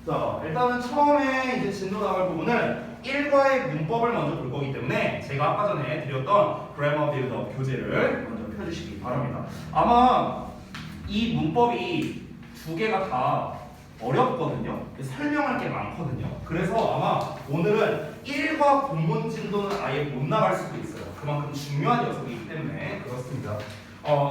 자, 일단은 처음에 이제 진도 나갈 부분은 1과의 문법을 먼저 볼 거기 때문에 제가 아까 전에 드렸던 grammar build-up 교재를 먼저 펴주시기 바랍니다. 아마 이 문법이 두 개가 다 어렵거든요. 설명할 게 많거든요. 그래서 아마 오늘은 1과 본문 진도는 아예 못 나갈 수도 있어요. 그만큼 중요한 녀석이기 때문에 그렇습니다.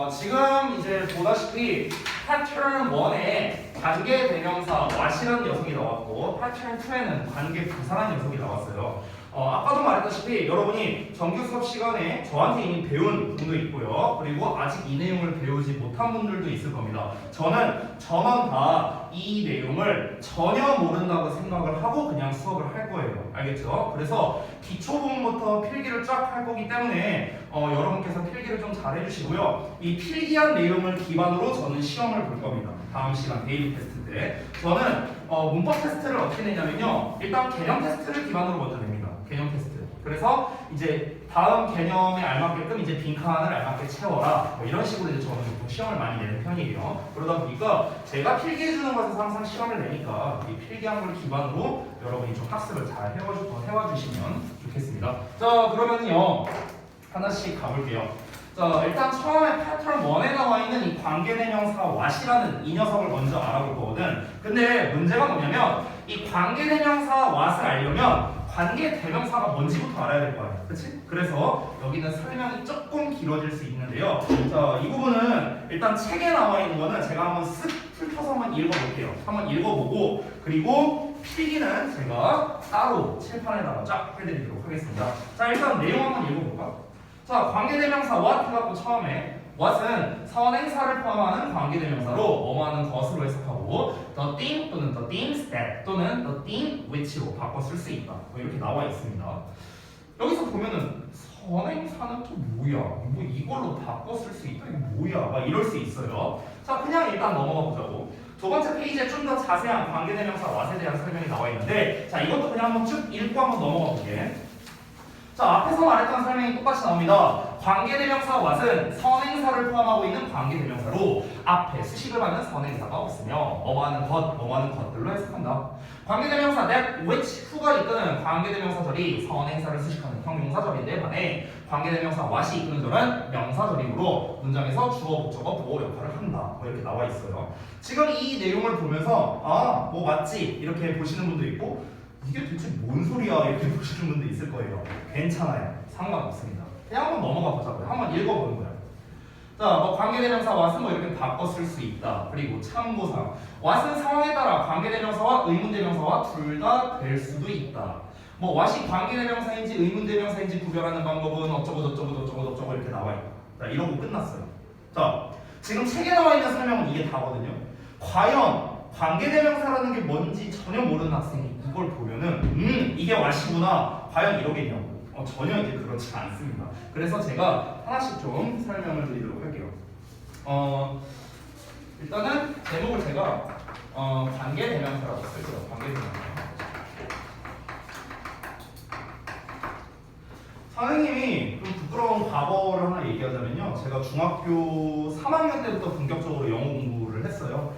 지금 이제 보다시피 패턴 1에 관계 대명사 what이라는 녀석이 나왔고 패턴 2에는 관계 부사라는 녀석이 나왔어요. 아까도 말했다시피 여러분이 정규 수업 시간에 저한테 이미 배운 분도 있고요. 그리고 아직 이 내용을 배우지 못한 분들도 있을 겁니다. 저는 전원 다 이 내용을 전혀 모른다고 생각을 하고 그냥 수업을 할 거예요. 알겠죠? 그래서 기초 부분부터 필기를 쫙 할 거기 때문에 여러분께서 필기를 좀 잘 해주시고요. 이 필기한 내용을 기반으로 저는 시험을 볼 겁니다. 다음 시간 데일리 테스트 때. 저는 문법 테스트를 어떻게 내냐면요. 일단 개념 테스트를 기반으로 먼저 냅니다. 개념 테스트. 그래서 이제 다음 개념에 알맞게끔 이제 빈칸을 알맞게 채워라. 뭐 이런 식으로 이제 저는 보통 시험을 많이 내는 편이에요. 그러다 보니까 제가 필기해주는 것에서 항상 시험을 내니까 이 필기한 걸 기반으로 여러분이 좀 학습을 잘 해와주시면 좋겠습니다. 자, 그러면요 하나씩 가볼게요. 자, 일단 처음에 패턴 1에 나와 있는 이 관계대명사 what이라는 이 녀석을 먼저 알아볼 거거든. 근데 문제가 뭐냐면 이 관계대명사 what을 알려면 관계대명사가 뭔지부터 알아야 될 거 아니야. 그치? 그래서 여기는 설명이 조금 길어질 수 있는데요. 자, 이 부분은 일단 책에 나와 있는 거는 제가 한번 쓱 훑어서 한번 읽어볼게요. 한번 읽어보고 그리고 필기는 제가 따로 칠판에다가 쫙 해드리도록 하겠습니다. 자, 일단 내용 한번 읽어볼까? 자, 관계대명사 what 해갖고 처음에 what은 선행사를 포함하는 관계대명사로 뭐뭐하는 것으로 해석하고 the thing 또는 the things that 또는 the thing which로 바꿔 쓸 수 있다. 뭐 이렇게 나와 있습니다. 여기서 보면은 선행사는 또 뭐야? 뭐 이걸로 바꿔 쓸 수 있다? 이게 뭐야? 막 이럴 수 있어요. 자, 그냥 일단 넘어가 보자고. 두 번째 페이지에 좀 더 자세한 관계대명사 what에 대한 설명이 나와 있는데 자, 이것도 그냥 한번 쭉 읽고 한번 넘어가 볼게. 자, 앞에서 말했던 설명이 똑같이 나옵니다. 관계대명사 what은 선행사를 포함하고 있는 관계대명사로 앞에 수식을 받는 선행사가 없으며 뭐뭐하는 것, 뭐뭐하는 것들로 해석한다. 관계대명사 that, which, who가 이끄는 관계대명사절이 선행사를 수식하는 형용사절인데 반해 관계대명사 what이 이끄는 절은 명사절이므로 문장에서 주어, 목적어, 보호 역할을 한다. 뭐 이렇게 나와 있어요. 지금 이 내용을 보면서 아, 뭐 맞지? 이렇게 보시는 분도 있고 이게 도대체 뭔 소리야? 이렇게 보시는 분도 있을 거예요. 괜찮아요. 상관없습니다. 그냥 한번 넘어가 보자고요. 한번 읽어보는 거예요. 자, 뭐 관계대명사 what은 뭐 이렇게 바꿔 쓸 수 있다. 그리고 참고사항. what은 상황에 따라 관계대명사와 의문대명사와 둘 다 될 수도 있다. 뭐 what이 관계대명사인지 의문대명사인지 구별하는 방법은 어쩌고 이렇게 나와 있다. 자, 이러고 끝났어요. 자, 지금 책에 나와 있는 설명은 이게 다거든요. 과연 관계대명사라는 게 뭔지 전혀 모르는 학생이 이걸 보면은 이게 what이구나 과연 이러겠냐고. 전혀 이제 그렇지 않습니다. 그래서 제가 하나씩 좀 설명을 드리도록 할게요. 일단은 제목을 제가 관계대명사라고 쓸게요. 관계대명사. 선생님이 좀 부끄러운 과거를 하나 얘기하자면요. 제가 중학교 3학년 때부터 본격적으로 영어 공부를 했어요.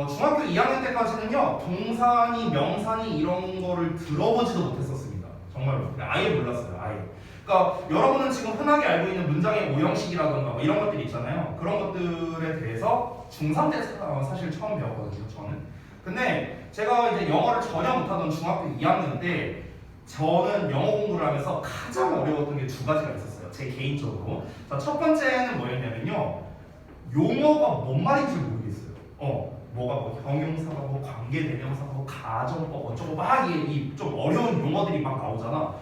중학교 2학년 때까지는요. 동사니 명사니 이런 거를 들어보지도 못했었습니다. 정말로. 아예 몰랐어요. 아예. 그러니까 여러분은 지금 흔하게 알고 있는 문장의 오형식이라던가 뭐 이런 것들이 있잖아요. 그런 것들에 대해서 중3 때 사실 처음 배웠거든요. 저는. 근데 제가 이제 영어를 전혀 못하던 중학교 2학년 때 저는 영어 공부를 하면서 가장 어려웠던 게 두 가지가 있었어요. 제 개인적으로. 자, 첫 번째는 뭐였냐면요. 용어가 뭔 말인지 모르겠어요. 뭐가 뭐 형용사가 뭐 관계대명사가 뭐 가정법 어쩌고 막 이 좀 어려운 용어들이 막 나오잖아.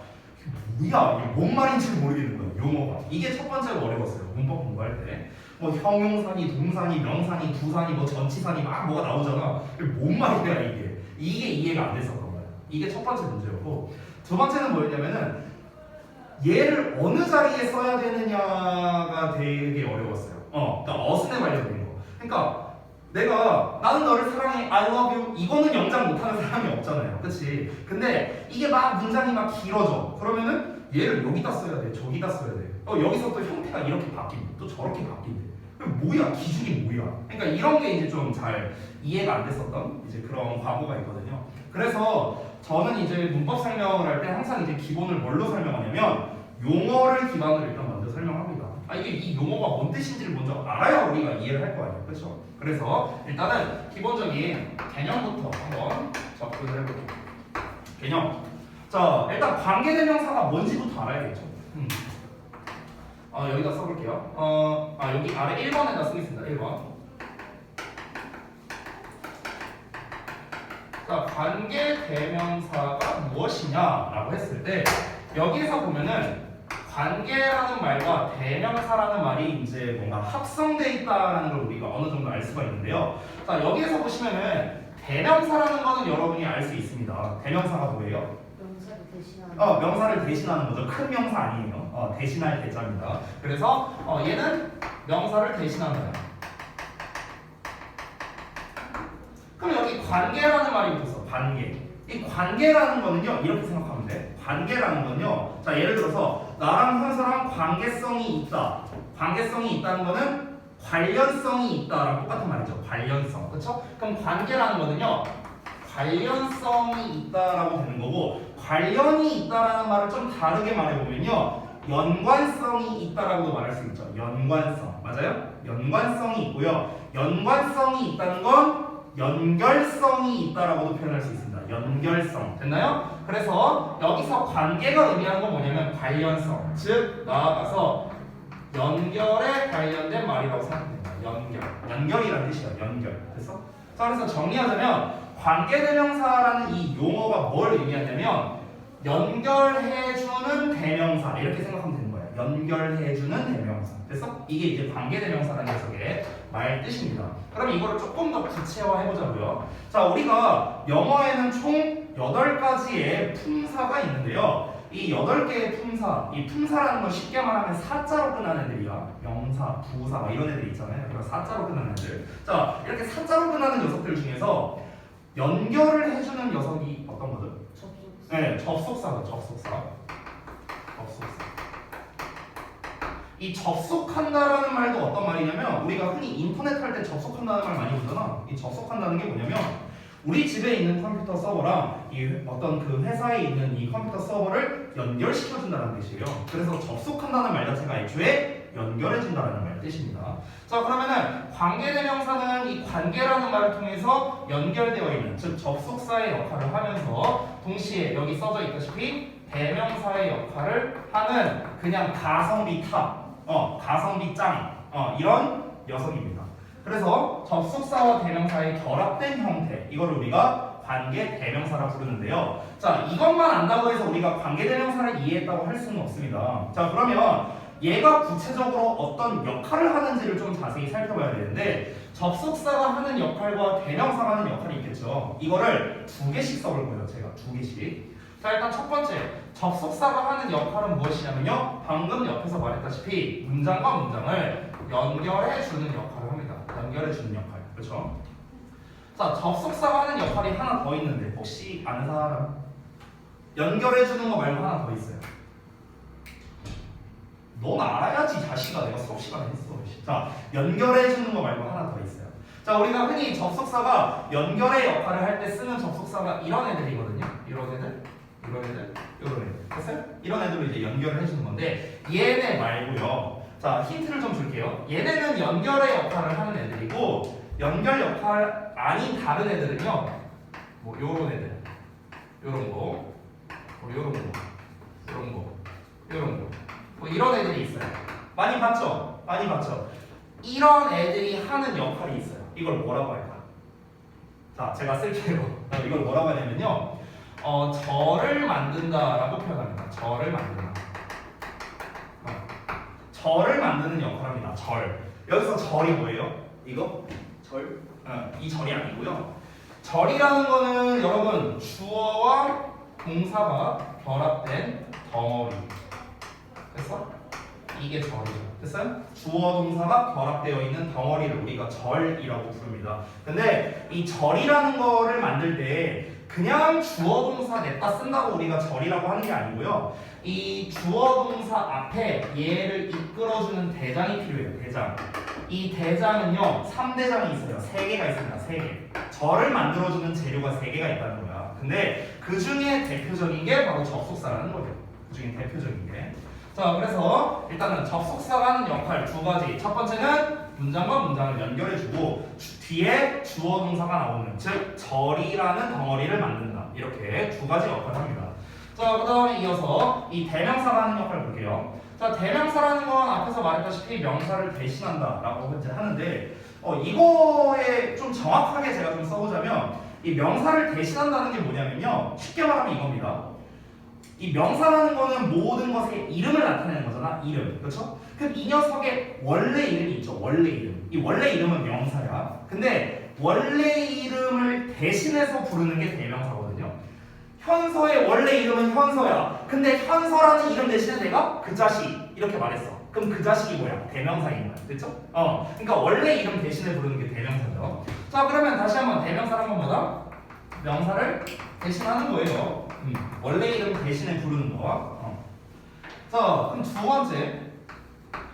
이게 뭐야? 이게 뭔 말인지 모르겠는 거예요. 용어가. 이게 첫 번째로 어려웠어요. 문법 공부할 때. 뭐 형용사니 동사니 명사니 부사니 뭐 전치사니 막 뭐가 나오잖아. 이게 뭔 말이야 이게. 이게 이해가 안 됐었던 거야. 이게 첫 번째 문제였고 두 번째는 뭐였냐면은 얘를 어느 자리에 써야 되느냐가 되게 어려웠어요. 그러니까 어순에 관련된 거. 그러니까 내가 나는 너를 사랑해, I love you 이거는 영장 못하는 사람이 없잖아요. 그치? 근데 이게 막 문장이 막 길어져. 그러면은 얘를 여기다 써야 돼, 저기다 써야 돼. 여기서 또 형태가 이렇게 바뀐대, 또 저렇게 바뀐대. 뭐야? 기준이 뭐야? 그러니까 이런 게 이제 좀 잘 이해가 안 됐었던 이제 그런 과거가 있거든요. 그래서 저는 이제 문법 설명을 할 때 항상 이제 기본을 뭘로 설명하냐면 용어를 기반으로 일단 먼저 설명합니다. 이게 이 용어가 뭔 뜻인지를 먼저 알아야 우리가 이해를 할 거 아니에요, 그렇죠? 그래서 일단은 기본적인 개념부터 한번 접근을 해볼게요. 개념. 자, 일단 관계대명사가 뭔지부터 알아야겠죠. 여기다 써볼게요. 여기 아래 1번에다 쓰겠습니다. 1번. 자, 관계대명사가 무엇이냐라고 했을 때 여기에서 보면은 관계라는 말과 대명사라는 말이 이제 뭔가 합성돼 있다라는 걸 우리가 어느 정도 알 수가 있는데요. 자, 여기에서 보시면은 대명사라는 거는 여러분이 알 수 있습니다. 대명사가 뭐예요? 명사를 대신하는. 명사를 대신하는 거죠. 큰 명사 아니에요. 대신할 대자입니다. 그래서 얘는 명사를 대신한다. 그럼 여기 관계라는 말이 붙었어. 관계. 이 관계라는 거는요, 이렇게 생각하면 돼. 관계라는 건요, 자, 예를 들어서 나랑 현서랑 관계성이 있다. 관계성이 있다는 거는 관련성이 있다랑 똑같은 말이죠. 관련성. 그렇죠? 그럼 관계라는 거는요, 관련성이 있다라고 되는 거고, 관련이 있다라는 말을 좀 다르게 말해보면요, 연관성이 있다라고도 말할 수 있죠. 연관성. 맞아요? 연관성이 있고요. 연관성이 있다는 건 연결성이 있다라고도 표현할 수 있습니다. 연결성. 됐나요? 그래서 여기서 관계가 의미하는 건 뭐냐면 관련성. 즉 나아가서 연결에 관련된 말이라고 생각하면 됩니다. 연결. 연결이라는 뜻이에요. 연결. 됐어? 자, 그래서 정리하자면 관계대명사라는 이 용어가 뭘 의미하냐면 연결해주는 대명사. 이렇게 생각하면 되는 거예요. 연결해주는 대명사. 됐어? 이게 이제 관계대명사라는 녀석의 말 뜻입니다. 그럼 이거를 조금 더 구체화해보자고요. 자, 우리가 영어에는 총 8가지의 품사가 있는데요. 이 8개의 품사, 이 품사라는 건 쉽게 말하면 사자로 끝나는 애들이야. 명사, 부사, 이런 애들 있잖아요. 그러니까 사자로 끝나는 애들. 자, 이렇게 사자로 끝나는 녀석들 중에서 연결을 해주는 녀석이 어떤 거죠? 접속사. 네, 접속사죠. 접속사. 이 접속한다라는 말도 어떤 말이냐면 우리가 흔히 인터넷 할 때 접속한다는 말 많이 보잖아. 이 접속한다는 게 뭐냐면 우리 집에 있는 컴퓨터 서버랑 이 어떤 그 회사에 있는 이 컴퓨터 서버를 연결시켜준다는 뜻이에요. 그래서 접속한다는 말 자체가 애초에 연결해준다는 말 뜻입니다. 자, 그러면은 관계대명사는 이 관계라는 말을 통해서 연결되어 있는, 즉 접속사의 역할을 하면서 동시에 여기 써져 있다시피 대명사의 역할을 하는 그냥 가성비 탑, 가성비 짱, 이런 녀석입니다. 그래서 접속사와 대명사의 결합된 형태, 이걸 우리가 관계 대명사라 부르는데요. 자, 이것만 안다고 해서 우리가 관계 대명사를 이해했다고 할 수는 없습니다. 자, 그러면 얘가 구체적으로 어떤 역할을 하는지를 좀 자세히 살펴봐야 되는데 접속사가 하는 역할과 대명사가 하는 역할이 있겠죠. 이거를 2개씩 써볼 거예요. 제가 2개씩. 자, 일단 첫 번째, 접속사가 하는 역할은 무엇이냐면요, 방금 옆에서 말했다시피 문장과 문장을 연결해주는 역할을 합니다. 연결해주는 역할. 그렇죠? 자, 접속사가 하는 역할이 하나 더 있는데 혹시 아는 사람? 연결해주는 거 말고 하나 더 있어요. 넌 알아야지, 자식아. 내가 수업 시간에 했어. 자, 연결해주는 거 말고 하나 더 있어요. 자, 우리가 흔히 접속사가 연결의 역할을 할 때 쓰는 접속사가 이런 애들이거든요. 이런 애들, 이런 애들, 이런 애들. 됐어요? 이런 애들로 이제 연결을 해주는 건데 얘네 말고요. 자, 힌트를 좀 줄게요. 얘네는 연결의 역할을 하는 애들이고 연결 역할 아닌 다른 애들은요, 뭐 요런 애들, 요런 거, 요런 거, 요런 거, 요런 거, 뭐 이런 애들이 있어요. 많이 봤죠? 많이 봤죠? 이런 애들이 하는 역할이 있어요. 이걸 뭐라고 할까? 자, 제가 쓸게요. 이걸 뭐라고 하냐면요, 절을 만든다라고 표현합니다. 절을 만든다. 절을 만드는 역할을 합니다. 절. 여기서 절이 뭐예요? 이거? 절? 이 절이 아니고요. 절이라는 거는 여러분 주어와 동사가 결합된 덩어리. 됐어? 이게 절이죠. 됐어요? 주어 동사가 결합되어 있는 덩어리를 우리가 절이라고 부릅니다. 근데 이 절이라는 거를 만들 때 그냥 주어 동사 냈다 쓴다고 우리가 절이라고 하는 게 아니고요. 이 주어 동사 앞에 얘를 이끌어주는 대장이 필요해요. 대장. 이 대장은요 3대장이 있어요. 3개가 있습니다. 3개. 저를 만들어주는 재료가 3개가 있다는 거야. 근데 그 중에 대표적인 게 바로 접속사라는 거죠. 그 중에 대표적인 게. 자, 그래서 일단은 접속사가 하는 역할 두 가지. 첫 번째는 문장과 문장을 연결해주고 뒤에 주어 동사가 나오는, 즉 절이라는 덩어리를 만든다. 이렇게 두 가지 역할을 합니다. 자, 그 다음에 이어서 이 대명사가 하는 역할을 볼게요. 자, 대명사라는 건 앞에서 말했다시피 명사를 대신한다라고 이제 하는데 이거에 좀 정확하게 제가 좀 써보자면 이 명사를 대신한다는 게 뭐냐면요. 쉽게 말하면 이겁니다. 이 명사라는 거는 모든 것의 이름을 나타내는 거잖아. 이름. 그렇죠? 그럼 이 녀석의 원래 이름이 있죠. 원래 이름. 이 원래 이름은 명사야. 근데 원래 이름을 대신해서 부르는 게 대명사거든요. 현서의 원래 이름은 현서야. 근데 현서라는 이름 대신에 내가 그 자식 이렇게 말했어. 그럼 그 자식이 뭐야? 대명사인 거야. 그렇죠? 그러니까 원래 이름 대신에 부르는 게 대명사죠. 자, 그러면 다시 한번 대명사란 건 뭐다? 명사를 대신하는 거예요. 원래 이름 대신에 부르는 거. 자, 그럼 두 번째.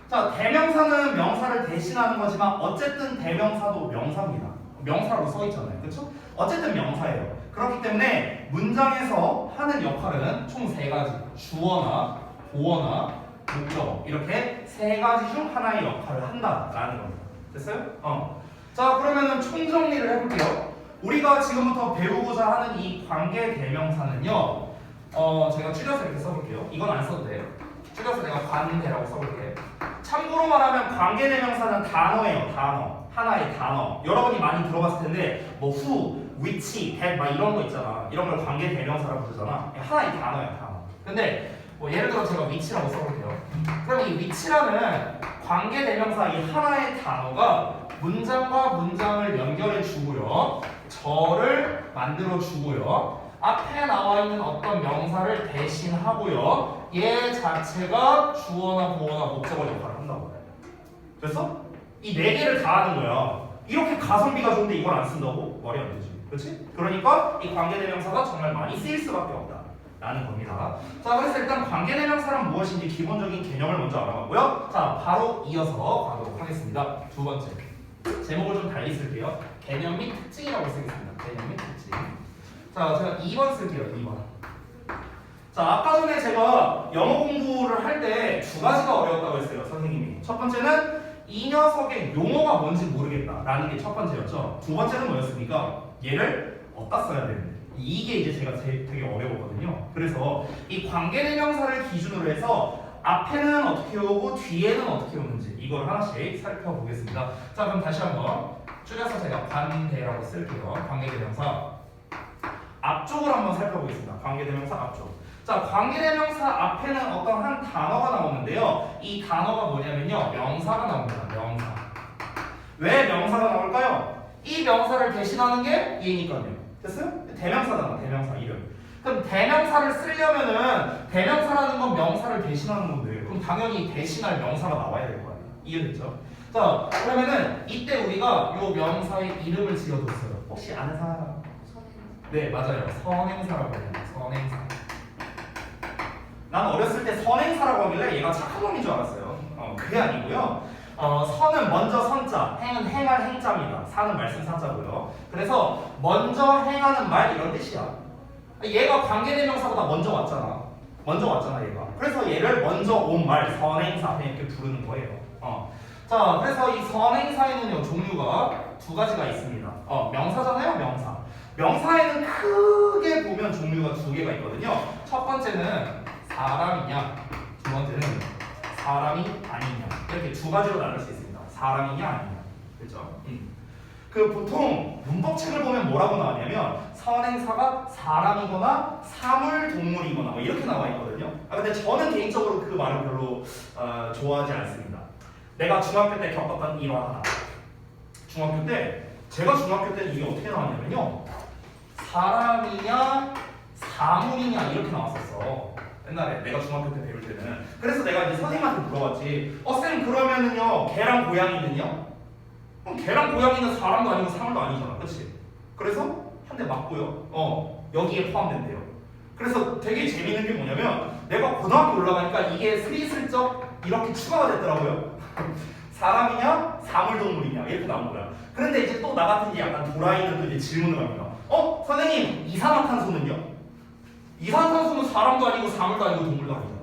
자, 대명사는 명사를 대신하는 거지만 어쨌든 대명사도 명사입니다. 명사라고 써 있잖아요. 그렇죠? 어쨌든 명사예요. 그렇기 때문에 문장에서 하는 역할은 총 3가지. 주어나 보어나 목적 이렇게 3가지 중 하나의 역할을 한다라는 겁니다. 됐어요? 자, 그러면은 총정리를 해볼게요. 우리가 지금부터 배우고자 하는 이 관계 대명사는요. 제가 줄여서 이렇게 써볼게요. 이건 안 써도 돼요. 줄여서 내가 관대라고 써볼게요. 참고로 말하면 관계 대명사는 단어예요. 단어. 하나의 단어. 여러분이 많이 들어봤을 텐데 뭐 who, which, that 막 이런 거 있잖아. 이런 걸 관계 대명사라고 부르잖아. 하나의 단어야. 단어. 근데 뭐 예를 들어 제가 which라고 써볼게요. 그럼 이 which라는 관계 대명사 이 하나의 단어가 문장과 문장을 연결해 주고요. 절을 만들어 주고요. 앞에 나와 있는 어떤 명사를 대신하고요. 얘 자체가 주어나 보어나 목적어 역할을 한다고. 됐어? 이 4개를 다 하는 거야. 이렇게 가성비가 좋은데 이걸 안 쓴다고? 말이 안 되지. 그렇지? 그러니까 이 관계대명사가 정말 많이 쓰일 수밖에 없다라는 겁니다. 자, 그래서 일단 관계대명사란 무엇인지 기본적인 개념을 먼저 알아봤고요. 자, 바로 이어서 가도록 하겠습니다. 두 번째. 제목을 좀 달리 쓸게요. 개념 및 특징이라고 쓰겠습니다. 개념 및 특징. 자, 제가 2번 쓸게요. 2번. 자, 아까 전에 제가 영어 공부를 할 때 2가지가 어려웠다고 했어요. 선생님이. 첫 번째는 이 녀석의 용어가 뭔지 모르겠다라는 게 첫 번째였죠. 두 번째는 뭐였습니까? 얘를 어디다 써야 되는데. 이게 이제 제가 되게 어려웠거든요. 그래서 이 관계대명사를 기준으로 해서 앞에는 어떻게 오고 뒤에는 어떻게 오는지 이걸 하나씩 살펴보겠습니다. 자, 그럼 다시 한번 줄여서 제가 관대라고 쓸게요. 관계대명사 앞쪽을 한번 살펴보겠습니다. 관계대명사 앞쪽. 자, 관계대명사 앞에는 어떤 한 단어가 나오는데요. 이 단어가 뭐냐면요. 명사가 나옵니다. 명사. 왜 명사가 나올까요? 이 명사를 대신하는 게 얘니까요. 됐어요? 대명사잖아. 대명사 이름. 그럼 대명사를 쓰려면은 대명사라는 건 명사를 대신하는 건데 그럼 당연히 대신할 명사가 나와야 될 거 아니에요. 이해됐죠? 자, 그러면은 이때 우리가 요 명사의 이름을 지어줬어요. 혹시 아는 사람? 네, 맞아요. 선행사라고 해요. 선행사. 난 어렸을 때 선행사라고 하길래 얘가 착한 놈인 줄 알았어요. 그게 아니고요. 선은 먼저 선자, 행은 행할 행자입니다. 사는 말씀사자고요. 그래서 먼저 행하는 말 이런 뜻이야. 얘가 관계대명사보다 먼저 왔잖아. 먼저 왔잖아 얘가. 그래서 얘를 먼저 온 말 선행사 이렇게 부르는 거예요. 자, 그래서 이 선행사에는요 종류가 2가지가 있습니다. 명사잖아요, 명사. 명사에는 크게 보면 종류가 2개가 있거든요. 첫 번째는 사람이냐, 두 번째는 사람이 아니냐. 이렇게 2가지로 나눌 수 있습니다. 사람이냐 아니냐. 그렇죠? 그 보통 문법책을 보면 뭐라고 나왔냐면 선행사가 사람이거나 사물, 동물이거나 뭐 이렇게 나와 있거든요. 근데 저는 개인적으로 그 말을 별로 좋아하지 않습니다. 내가 중학교 때 겪었던 일화 하나. 중학교 때 제가 중학교 때 이게 어떻게 나왔냐면요. 사람이냐 사물이냐 이렇게 나왔었어. 옛날에 내가 중학교 때 배울 때는. 그래서 내가 이제 선생님한테 물어봤지. 쌤 그러면은요 개랑 고양이는요? 그럼 개랑 고양이는 사람도 아니고 사물도 아니잖아. 그치? 그래서 한 대 맞고요. 여기에 포함된대요. 그래서 되게 재밌는 게 뭐냐면 내가 고등학교 올라가니까 이게 슬슬쩍 이렇게 추가가 됐더라고요. 사람이냐 사물동물이냐 이렇게 나온 거야. 그런데 이제 또 나 같은 게 약간 도라이는 또 이제 질문을 합니다. 선생님 이산화탄소는요? 이산화탄소는 사람도 아니고 사물도 아니고 동물도 아니잖아.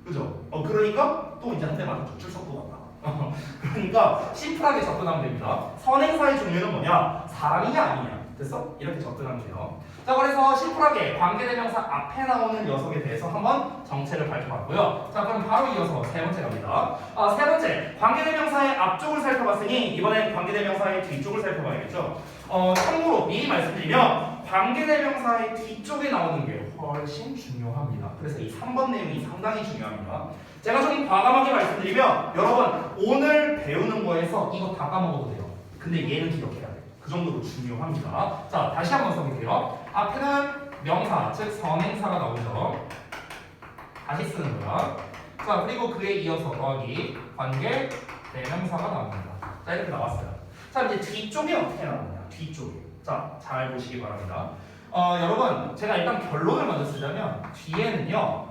그죠? 그러니까 또 이제 한 대 맞았죠. 출석도 같다. 그러니까 심플하게 접근하면 됩니다. 선행사의 종류는 뭐냐? 사람이냐 아니냐. 됐어? 이렇게 접근하면 돼요. 자, 그래서 심플하게 관계대명사 앞에 나오는 녀석에 대해서 한번 정체를 밝혀봤고요. 자, 그럼 바로 이어서 세 번째 갑니다. 세 번째, 관계대명사의 앞쪽을 살펴봤으니 이번엔 관계대명사의 뒤쪽을 살펴봐야겠죠. 참고로 미리 말씀드리면 관계대명사의 뒤쪽에 나오는 게 훨씬 중요합니다. 그래서 이 3번 내용이 상당히 중요합니다. 제가 좀 과감하게 말씀드리면 여러분 오늘 배우는 거에서 이거 다 까먹어도 돼요. 근데 얘는 기억해야 돼요. 그 정도로 중요합니다. 자, 다시 한번 써볼게요. 앞에는 명사, 즉 선행사가 나오죠. 다시 쓰는 거야. 자, 그리고 그에 이어서 더하기 관계 대명사가 나옵니다. 자, 이렇게 나왔어요. 자, 이제 뒤쪽에 어떻게 나오냐? 뒤쪽에. 자, 잘 보시기 바랍니다. 여러분, 제가 일단 결론을 먼저 쓰자면 뒤에는요.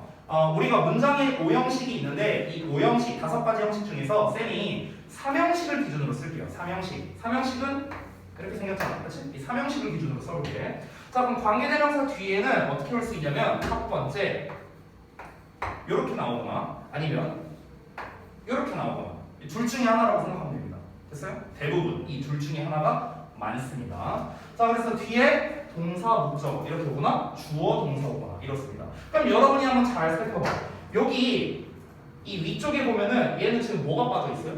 우리가 문장에 5형식이 있는데 이 5형식, 5가지 형식 중에서 쌤이 3형식을 기준으로 쓸게요. 3형식. 3형식은 이렇게 생겼잖아. 그렇지? 이 3형식을 기준으로 써볼게. 자, 그럼 관계대명사 뒤에는 어떻게 올 수 있냐면 첫 번째 이렇게 나오거나 아니면 이렇게 나오거나 둘 중에 하나라고 생각하면 됩니다. 됐어요? 대부분 이 둘 중에 하나가 많습니다. 자, 그래서 뒤에 동사, 목적 이렇게 오거나 주어, 동사 오거나 이렇습니다. 그럼 여러분이 한번 잘 살펴봐. 여기 이 위쪽에 보면은 얘는 지금 뭐가 빠져 있어요?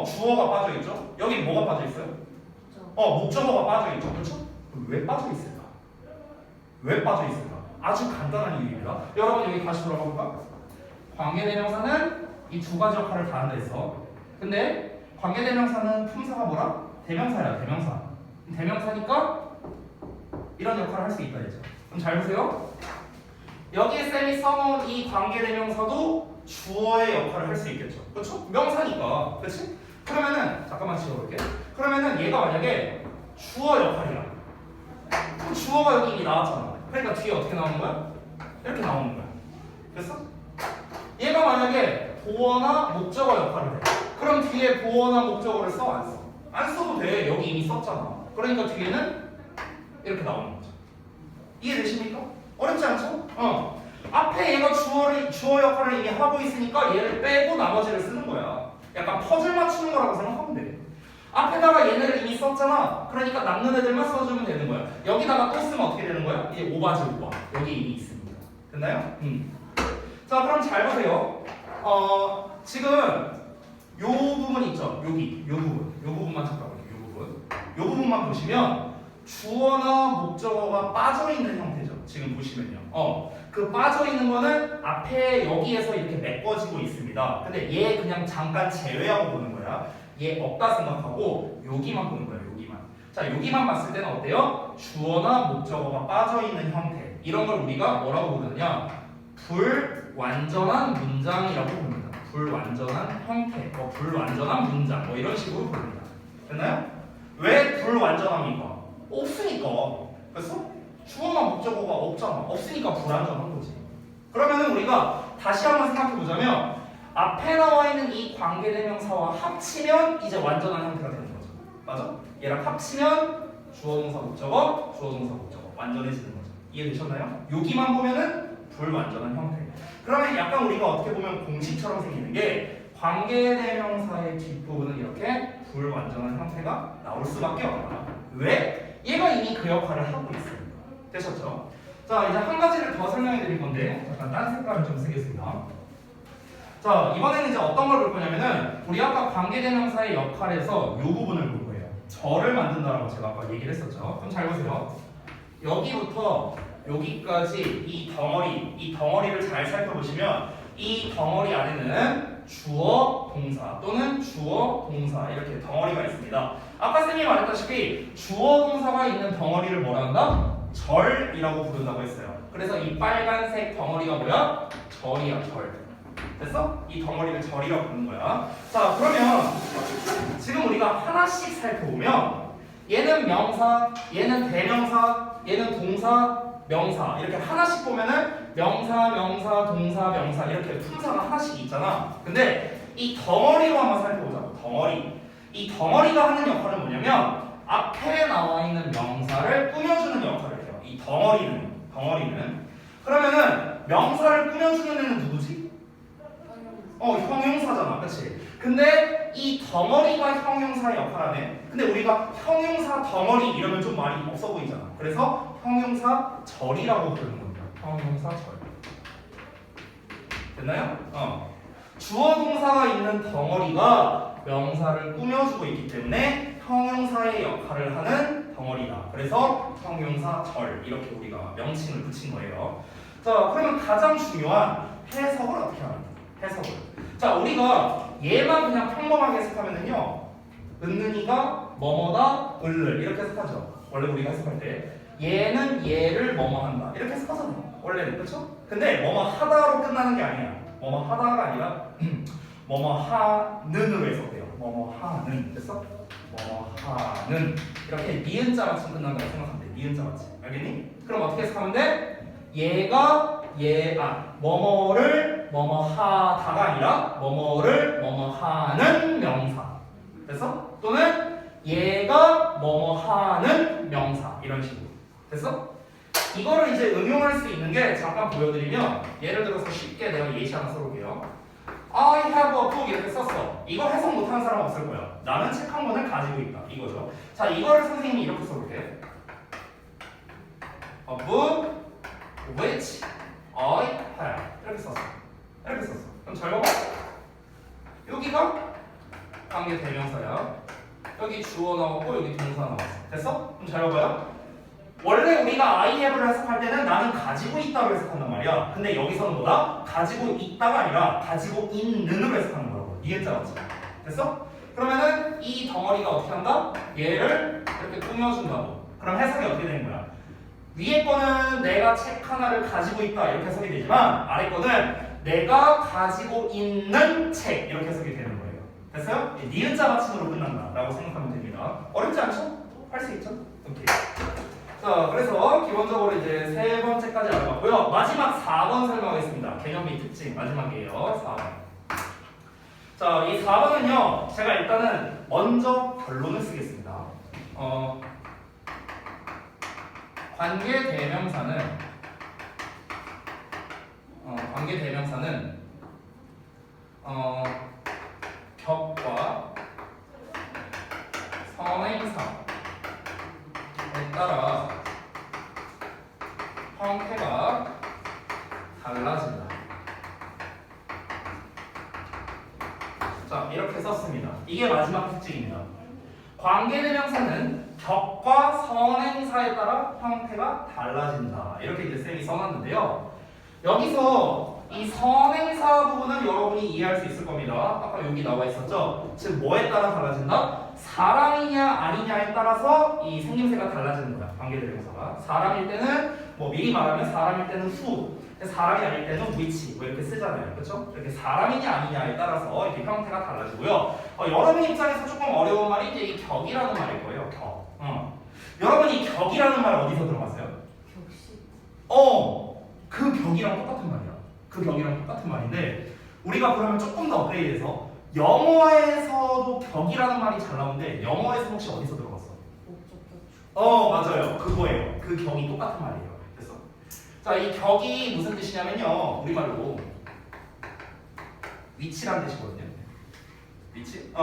주어가 빠져 있죠. 여기 뭐가 빠져 있어요? 목적어가 빠져 있죠. 그렇죠? 왜 빠져 있을까? 왜 빠져 있을까? 아주 간단한 이유입니다. 여러분 여기 다시 돌아가 볼까? 관계대명사는 이 두 가지 역할을 다 한다 했어. 근데 관계대명사는 품사가 뭐라? 대명사야, 대명사. 대명사니까 이런 역할을 할 수 있다 했죠. 그럼 잘 보세요. 여기에 쌤이 써놓은 이 관계대명사도 주어의 역할을 할 수 있겠죠. 그렇죠? 명사니까. 그렇지? 그러면은 잠깐만 지워볼게. 그러면은 얘가 만약에 주어 역할이야. 그럼 주어가 여기 이미 나왔잖아. 그러니까 뒤에 어떻게 나오는 거야? 이렇게 나오는 거야. 됐어? 얘가 만약에 보어나 목적어 역할을 해. 그럼 뒤에 보어나 목적어를 써? 안 써? 안 써도 돼. 여기 이미 썼잖아. 그러니까 뒤에는 이렇게 나오는 거죠. 이해되십니까? 어렵지 않죠? 앞에 얘가 주어 역할을 이미 하고 있으니까 얘를 빼고 나머지를 쓰는 거야. 약간 퍼즐 맞추는 거라고 생각하면 돼. 앞에다가 얘네를 이미 썼잖아. 그러니까 남는 애들만 써주면 되는 거야. 여기다가 또 쓰면 어떻게 되는 거야? 이제 오바지 오바. 여기 이미 있습니다. 됐나요? 자, 그럼 잘 보세요. 지금 요 부분 있죠? 여기 요 부분만 잠깐 볼게요. 요 부분만 보시면 주어나 목적어가 빠져있는 형태죠. 지금 보시면요. 그 빠져있는 거는 앞에 여기에서 이렇게 메꿔지고 있습니다. 근데 얘 그냥 잠깐 제외하고 보는 거야. 얘 없다 생각하고 여기만 보는 거예요. 여기만. 자, 여기만 봤을 때는 어때요? 주어나 목적어가 빠져있는 형태. 이런 걸 우리가 뭐라고 부르느냐? 불완전한 문장이라고 부릅니다. 불완전한 형태, 불완전한 문장, 이런 식으로 부릅니다. 됐나요? 왜 불완전합니까? 없으니까. 그래서 주어나 목적어가 없잖아. 없으니까 불완전한 거지. 그러면은 우리가 다시 한번 생각해 보자면 앞에 나와 있는 이 관계대명사와 합치면 이제 완전한 형태가 되는 거죠. 맞아? 얘랑 합치면 주어 동사 목적어, 주어 동사 목적어 완전해지는 거죠. 이해되셨나요? 여기만 보면은 불완전한 형태. 그러면 약간 우리가 어떻게 보면 공식처럼 생기는 게 관계대명사의 뒷부분은 이렇게 불완전한 형태가 나올 수밖에 없다. 왜? 얘가 이미 그 역할을 하고 있습니다. 되셨죠? 자, 이제 한 가지를 더 설명해 드릴 건데 잠깐 딴 색깔을 좀 쓰겠습니다. 자, 이번에는 이제 어떤 걸 볼 거냐면은 우리 아까 관계대명사의 역할에서 이 부분을 볼 거예요. 절을 만든다라고 제가 아까 얘기를 했었죠. 그럼 잘 보세요. 여기부터 여기까지 이 덩어리를 잘 살펴보시면 이 덩어리 안에는 주어, 동사 또는 주어, 동사 이렇게 덩어리가 있습니다. 아까 쌤이 말했다시피 주어, 동사가 있는 덩어리를 뭐라 한다? 절이라고 부른다고 했어요. 그래서 이 빨간색 덩어리가 뭐야? 절이야, 절. 됐어? 이 덩어리를 절이라고 부르는 거야. 자, 그러면 지금 우리가 하나씩 살펴보면 얘는 명사, 얘는 대명사, 얘는 동사, 명사 이렇게 하나씩 보면은 명사, 동사, 명사 이렇게 품사가 하나씩 있잖아. 근데 이 이 덩어리로 한번 살펴보자고. 덩어리. 이 덩어리가 하는 역할은 뭐냐면 앞에 나와 있는 명사를 꾸며주는 역할을 해요. 이 덩어리는. 그러면은 명사를 꾸며주는 애는 누구지? 형용사잖아, 그렇지? 근데 이 덩어리가 형용사의 역할을 하네. 근데 우리가 형용사 덩어리 이러면 좀 말이 없어 보이잖아. 그래서 형용사 절이라고 부르는 겁니다. 형용사 절. 됐나요? 주어 동사가 있는 덩어리가 명사를 꾸며주고 있기 때문에 형용사의 역할을 하는 덩어리다. 그래서 형용사 절 이렇게 우리가 명칭을 붙인 거예요. 자, 그러면 가장 중요한 해석을 어떻게 하는가? 해석을. 자, 우리가 얘만 그냥 평범하게 해석하면은요, 은는이가 뭐뭐다, 을을 이렇게 해석하죠. 원래 우리가 해석할 때 얘는 얘를 뭐뭐 한다 이렇게 해석하잖아요. 원래는 그렇죠? 근데 뭐뭐 하다로 끝나는 게 아니야. 뭐뭐 하다가 아니라 뭐뭐 하는으로 해석돼요. 뭐뭐 하는. 됐어? 뭐뭐 하는 이렇게 니은자 맞춤 끝난다고 생각하면 돼. 니은자 맞춤. 알겠니? 그럼 어떻게 해석하면 돼? 얘가 뭐뭐를 뭐뭐 하다가 아니라 뭐뭐를 뭐뭐 하는 명사. 됐어? 또는 얘가 뭐뭐 하는 명사 이런 식으로. 됐어? 이거를 이제 응용할 수 있는 게 잠깐 보여드리면, 예를 들어서 쉽게 내가 예시 하나 써볼게요. I have a book 이렇게 썼어. 이거 해석 못하는 사람 없을 거야. 나는 책 한 권을 가지고 있다 이거죠. 자, 이거를 선생님이 이렇게 써볼게. A book which I have 이렇게 썼어. 그럼 잘 봐봐. 여기가 관계 대명사야. 여기 주어 나오고 여기 동사 나왔어. 됐어? 그럼 잘 봐봐요. 원래 우리가 I have를 해석할 때는 나는 가지고 있다로 해석한단 말이야. 근데 여기서는 뭐다? 가지고 있다가 아니라 가지고 있는으로 해석하는 거라고. 이해자 맞지? 됐어? 그러면은 이 덩어리가 어떻게 한다? 얘를 이렇게 꾸며준다고. 그럼 해석이 어떻게 되는 거야? 위에 거는 내가 책 하나를 가지고 있다 이렇게 해석이 되지만, 아래 거는 내가 가지고 있는 책 이렇게 해석이 되는 거예요. 됐어요? 니은자 맞춤으로 끝난다 라고 생각하면 됩니다. 어렵지 않죠? 할 수 있죠? 오케이. 자, 그래서 기본적으로 이제 세 번째까지 알아봤고요. 마지막 4번 설명하겠습니다. 개념 및 특징 마지막이에요. 4번. 자, 이 4번은요, 제가 일단은 먼저 결론을 쓰겠습니다. 관계 대명사는 격과 선행사에 따라 형태가 달라진다. 자, 이렇게 썼습니다. 이게 마지막 특징입니다. 관계대명사는 격과 선행사에 따라 형태가 달라진다. 이렇게 이제 쌤이 써놨는데요. 여기서 이 선행사 부분은 여러분이 이해할 수 있을 겁니다. 아까 여기 나와 있었죠? 즉 뭐에 따라 달라진다? 사람이냐 아니냐에 따라서 이 생김새가 달라지는 거야. 관계대명사가. 사람일 때는 뭐 미리 말하면 사람일 때는 who, 사람이 아닐 때는 which 뭐 이렇게 쓰잖아요. 그렇죠? 이렇게 사람이냐 아니냐에 따라서 이렇게 형태가 달라지고요. 여러분 입장에서 조금 어려운 말이 이제 이 격이라는 말일 거예요. 격. 여러분 이 격이라는 말 어디서 들어봤어요? 격식. 그 격이랑 똑같은 말이야. 그 격이랑 똑같은 말인데, 우리가 그러면 조금 더 업그레이드해서 영어에서도 격이라는 말이 잘 나오는데, 영어에서 혹시 어디서 들어봤어? 목적격. 맞아요. 그거예요. 그 격이 똑같은 말이에요. 그래서 자, 이 격이 무슨 뜻이냐면요, 우리말로 위치란 뜻이거든요. 위치?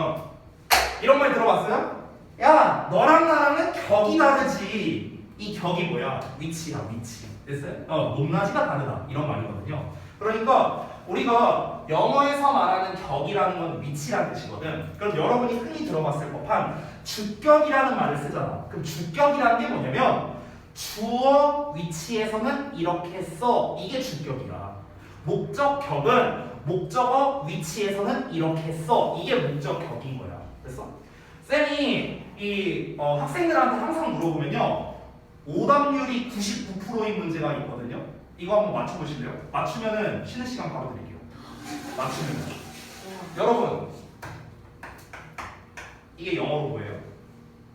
이런 말 들어봤어요? 야, 너랑 나랑은 격이 다르지. 이 격이 뭐야? 위치야, 위치. 됐어요? 높낮이가 다르다. 이런 말이거든요. 그러니까 우리가 영어에서 말하는 격이라는 건 위치라는 뜻이거든. 그럼 여러분이 흔히 들어봤을 법한 주격이라는 말을 쓰잖아. 그럼 주격이라는 게 뭐냐면 주어 위치에서는 이렇게 써. 이게 주격이야. 목적격은 목적어 위치에서는 이렇게 써. 이게 목적격인 거야. 됐어? 쌤이 이 학생들한테 항상 물어보면요, 오답률이 99%인 문제가 있거든요. 이거 한번 맞춰보실래요? 맞추면은 쉬는 시간 바로 드릴게요. 맞추면은. 여러분, 이게 영어로 뭐예요?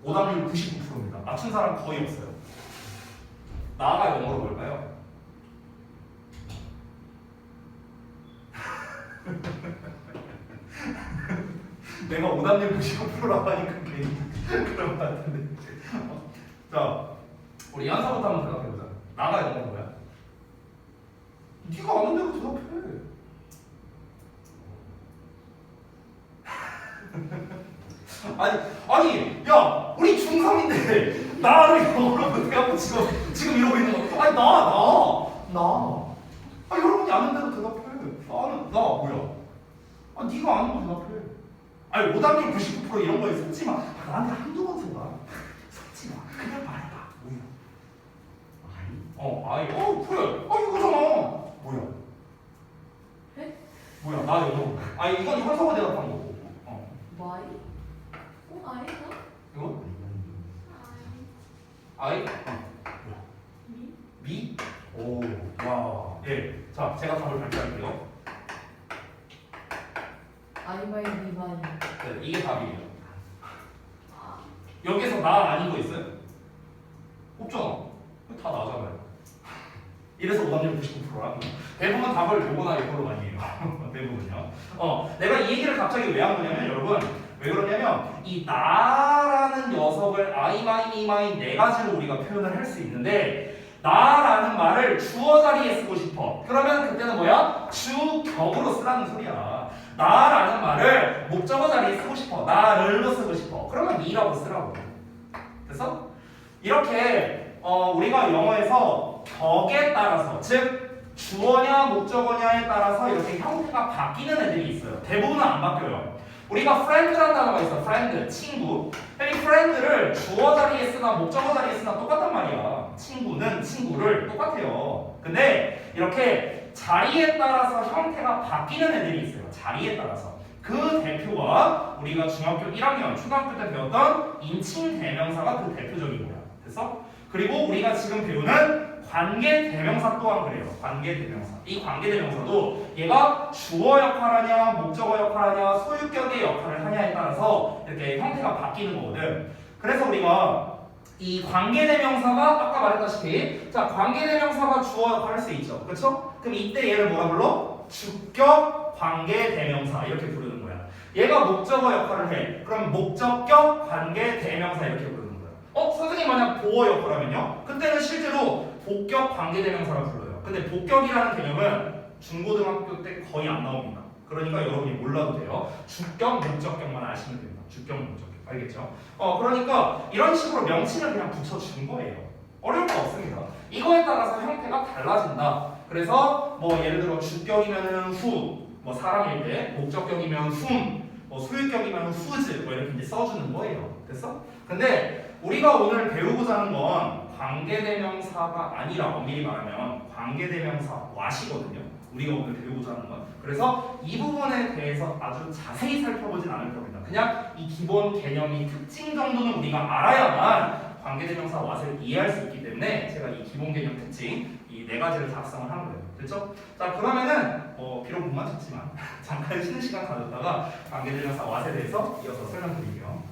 오답률 99%입니다. 맞춘 사람 거의 없어요. 나가 영어로 뭘까요? 내가 오답률 99%라고 하니까 괜히 그런 것 같은데. 자, 우리 연서부터 한번 대답해보자. 나가 영어로 뭐야? 네가 아는 대로 대답해. 아니, 야, 우리 중3인데 나를 영어로 못해갖고 지금 이러고 있는 거. 아니, 나. 아, 여러분이 아는 대로 대답해. 나 뭐야? 아, 네가 아는 거 대답해. 아니, 오답률 99% 이런 거에 속지 마. 나한테 한두 번 속아. 속지 마. 그냥 말해봐. 뭐야? 그래. 이거잖아. 뭐야? 네? 뭐야? 나 영어. 아니, 이건 현서가 대답한 거고. 마이? 아이가? 이거? 아이? 미? 미? 오, 와. 예. 자, 제가 답을 발표할게요. 아이마이 미마이. 네, 이게 답이에요. 여기서 나 아닌 거 있어요? 없잖아. 다 나잖아요. 이래서 오답률 99%라. 대부분 답을 요거나 이걸로 많이 해요. 대부분요. 내가 이 얘기를 갑자기 왜 한 거냐면 여러분 왜 그러냐면 이 나라는 녀석을 I, my, me, mine 네 가지로 우리가 표현을 할 수 있는데 나라는 말을 주어 자리에 쓰고 싶어. 그러면 그때는 뭐야? 주격으로 쓰라는 소리야. 나라는 말을 목적어 자리에 쓰고 싶어. 나를로 쓰고 싶어. 그러면 me라고 쓰라고. 됐어? 이렇게 우리가 영어에서 격에 따라서 즉 주어냐 목적어냐에 따라서 이렇게 형태가 바뀌는 애들이 있어요. 대부분은 안 바뀌어요. 우리가 friend라는 단어가 있어. friend, 친구. 이 friend를 주어 자리에 쓰나 목적어 자리에 쓰나 똑같단 말이야. 친구는 친구를 똑같아요. 근데 이렇게 자리에 따라서 형태가 바뀌는 애들이 있어요. 자리에 따라서. 그 대표가 우리가 중학교 1학년, 초등학교 때 배웠던 인칭 대명사가 그 대표적인 거야. 됐어? 그리고 우리가 지금 배우는 관계 대명사 또한 그래요. 관계 대명사. 이 관계 대명사도 얘가 주어 역할하냐, 목적어 역할하냐, 소유격의 역할을 하냐에 따라서 이렇게 형태가 바뀌는 거거든. 그래서 우리가 이 관계 대명사가 아까 말했다시피 자, 관계 대명사가 주어 역할을 할 수 있죠. 그렇죠? 그럼 이때 얘를 뭐라 불러? 주격 관계 대명사 이렇게 부르는 거야. 얘가 목적어 역할을 해. 그럼 목적격 관계 대명사 이렇게 부르는 거야. 선생님 만약 보어 역할하면요? 그때는 실제로 복격 관계대명사라 불러요. 근데 복격이라는 개념은 중고등학교 때 거의 안 나옵니다. 그러니까 여러분이 몰라도 돼요. 주격, 목적격만 아시면 됩니다. 주격, 목적격. 알겠죠? 그러니까 이런 식으로 명칭을 그냥 붙여주는 거예요. 어려울 거 없습니다. 이거에 따라서 형태가 달라진다. 그래서 뭐 예를 들어 주격이면은 후, 뭐 사람일 때, 목적격이면 뭐 소유격이면 whose 뭐 이렇게 이제 써주는 거예요. 됐어? 근데 우리가 오늘 배우고자 하는 건 관계대명사가 아니라 엄밀히 말하면 관계대명사 what이거든요. 우리가 오늘 배우고자 하는 건. 그래서 이 부분에 대해서 아주 자세히 살펴보진 않을 겁니다. 그냥 이 기본 개념이 특징 정도는 우리가 알아야만 관계대명사 what을 이해할 수 있기 때문에 제가 이 기본 개념 특징 이 네 가지를 작성을 한 거예요. 됐죠? 자, 그러면은 비록 못 맞췄지만 잠깐 쉬는 시간 가졌다가 관계대명사 what에 대해서 이어서 설명드릴게요.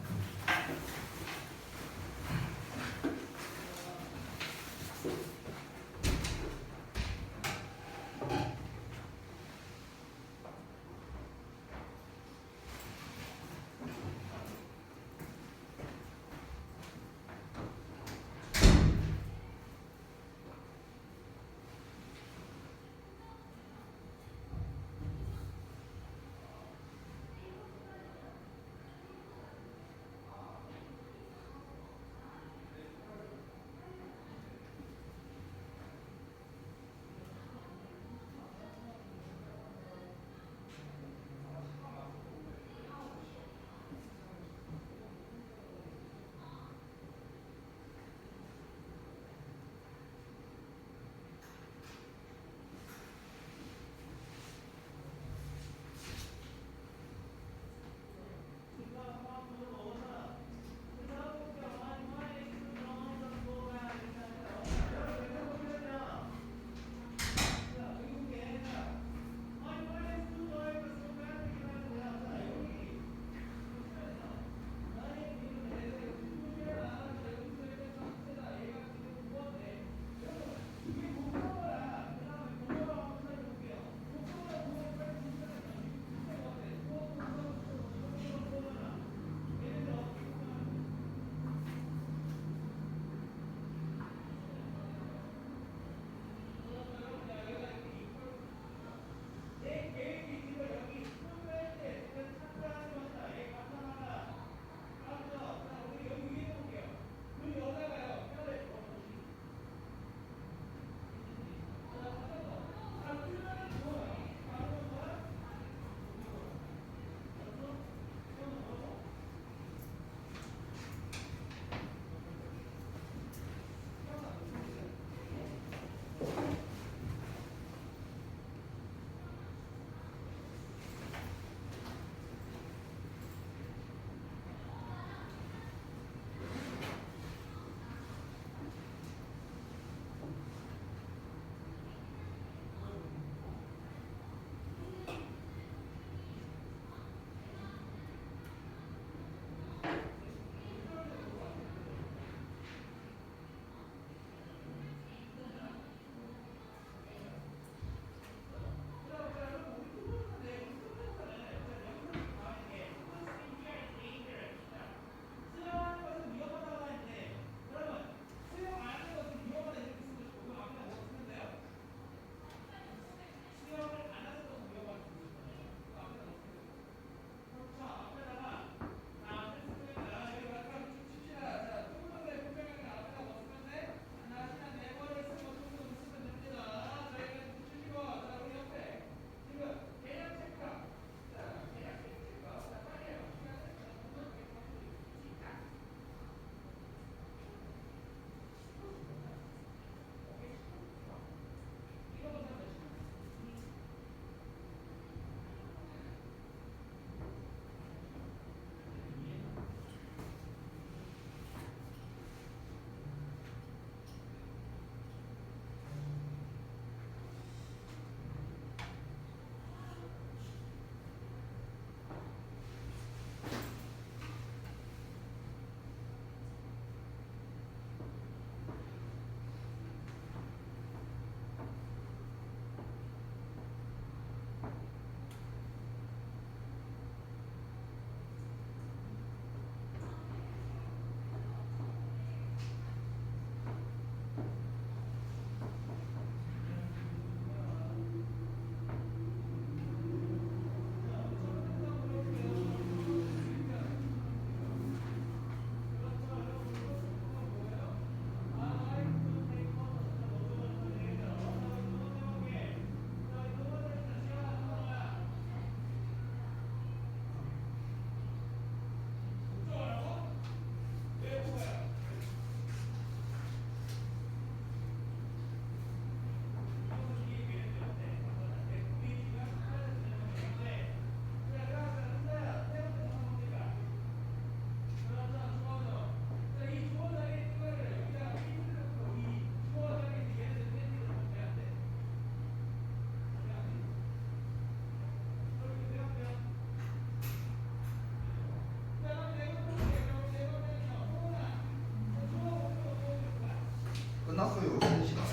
쓰는 시간.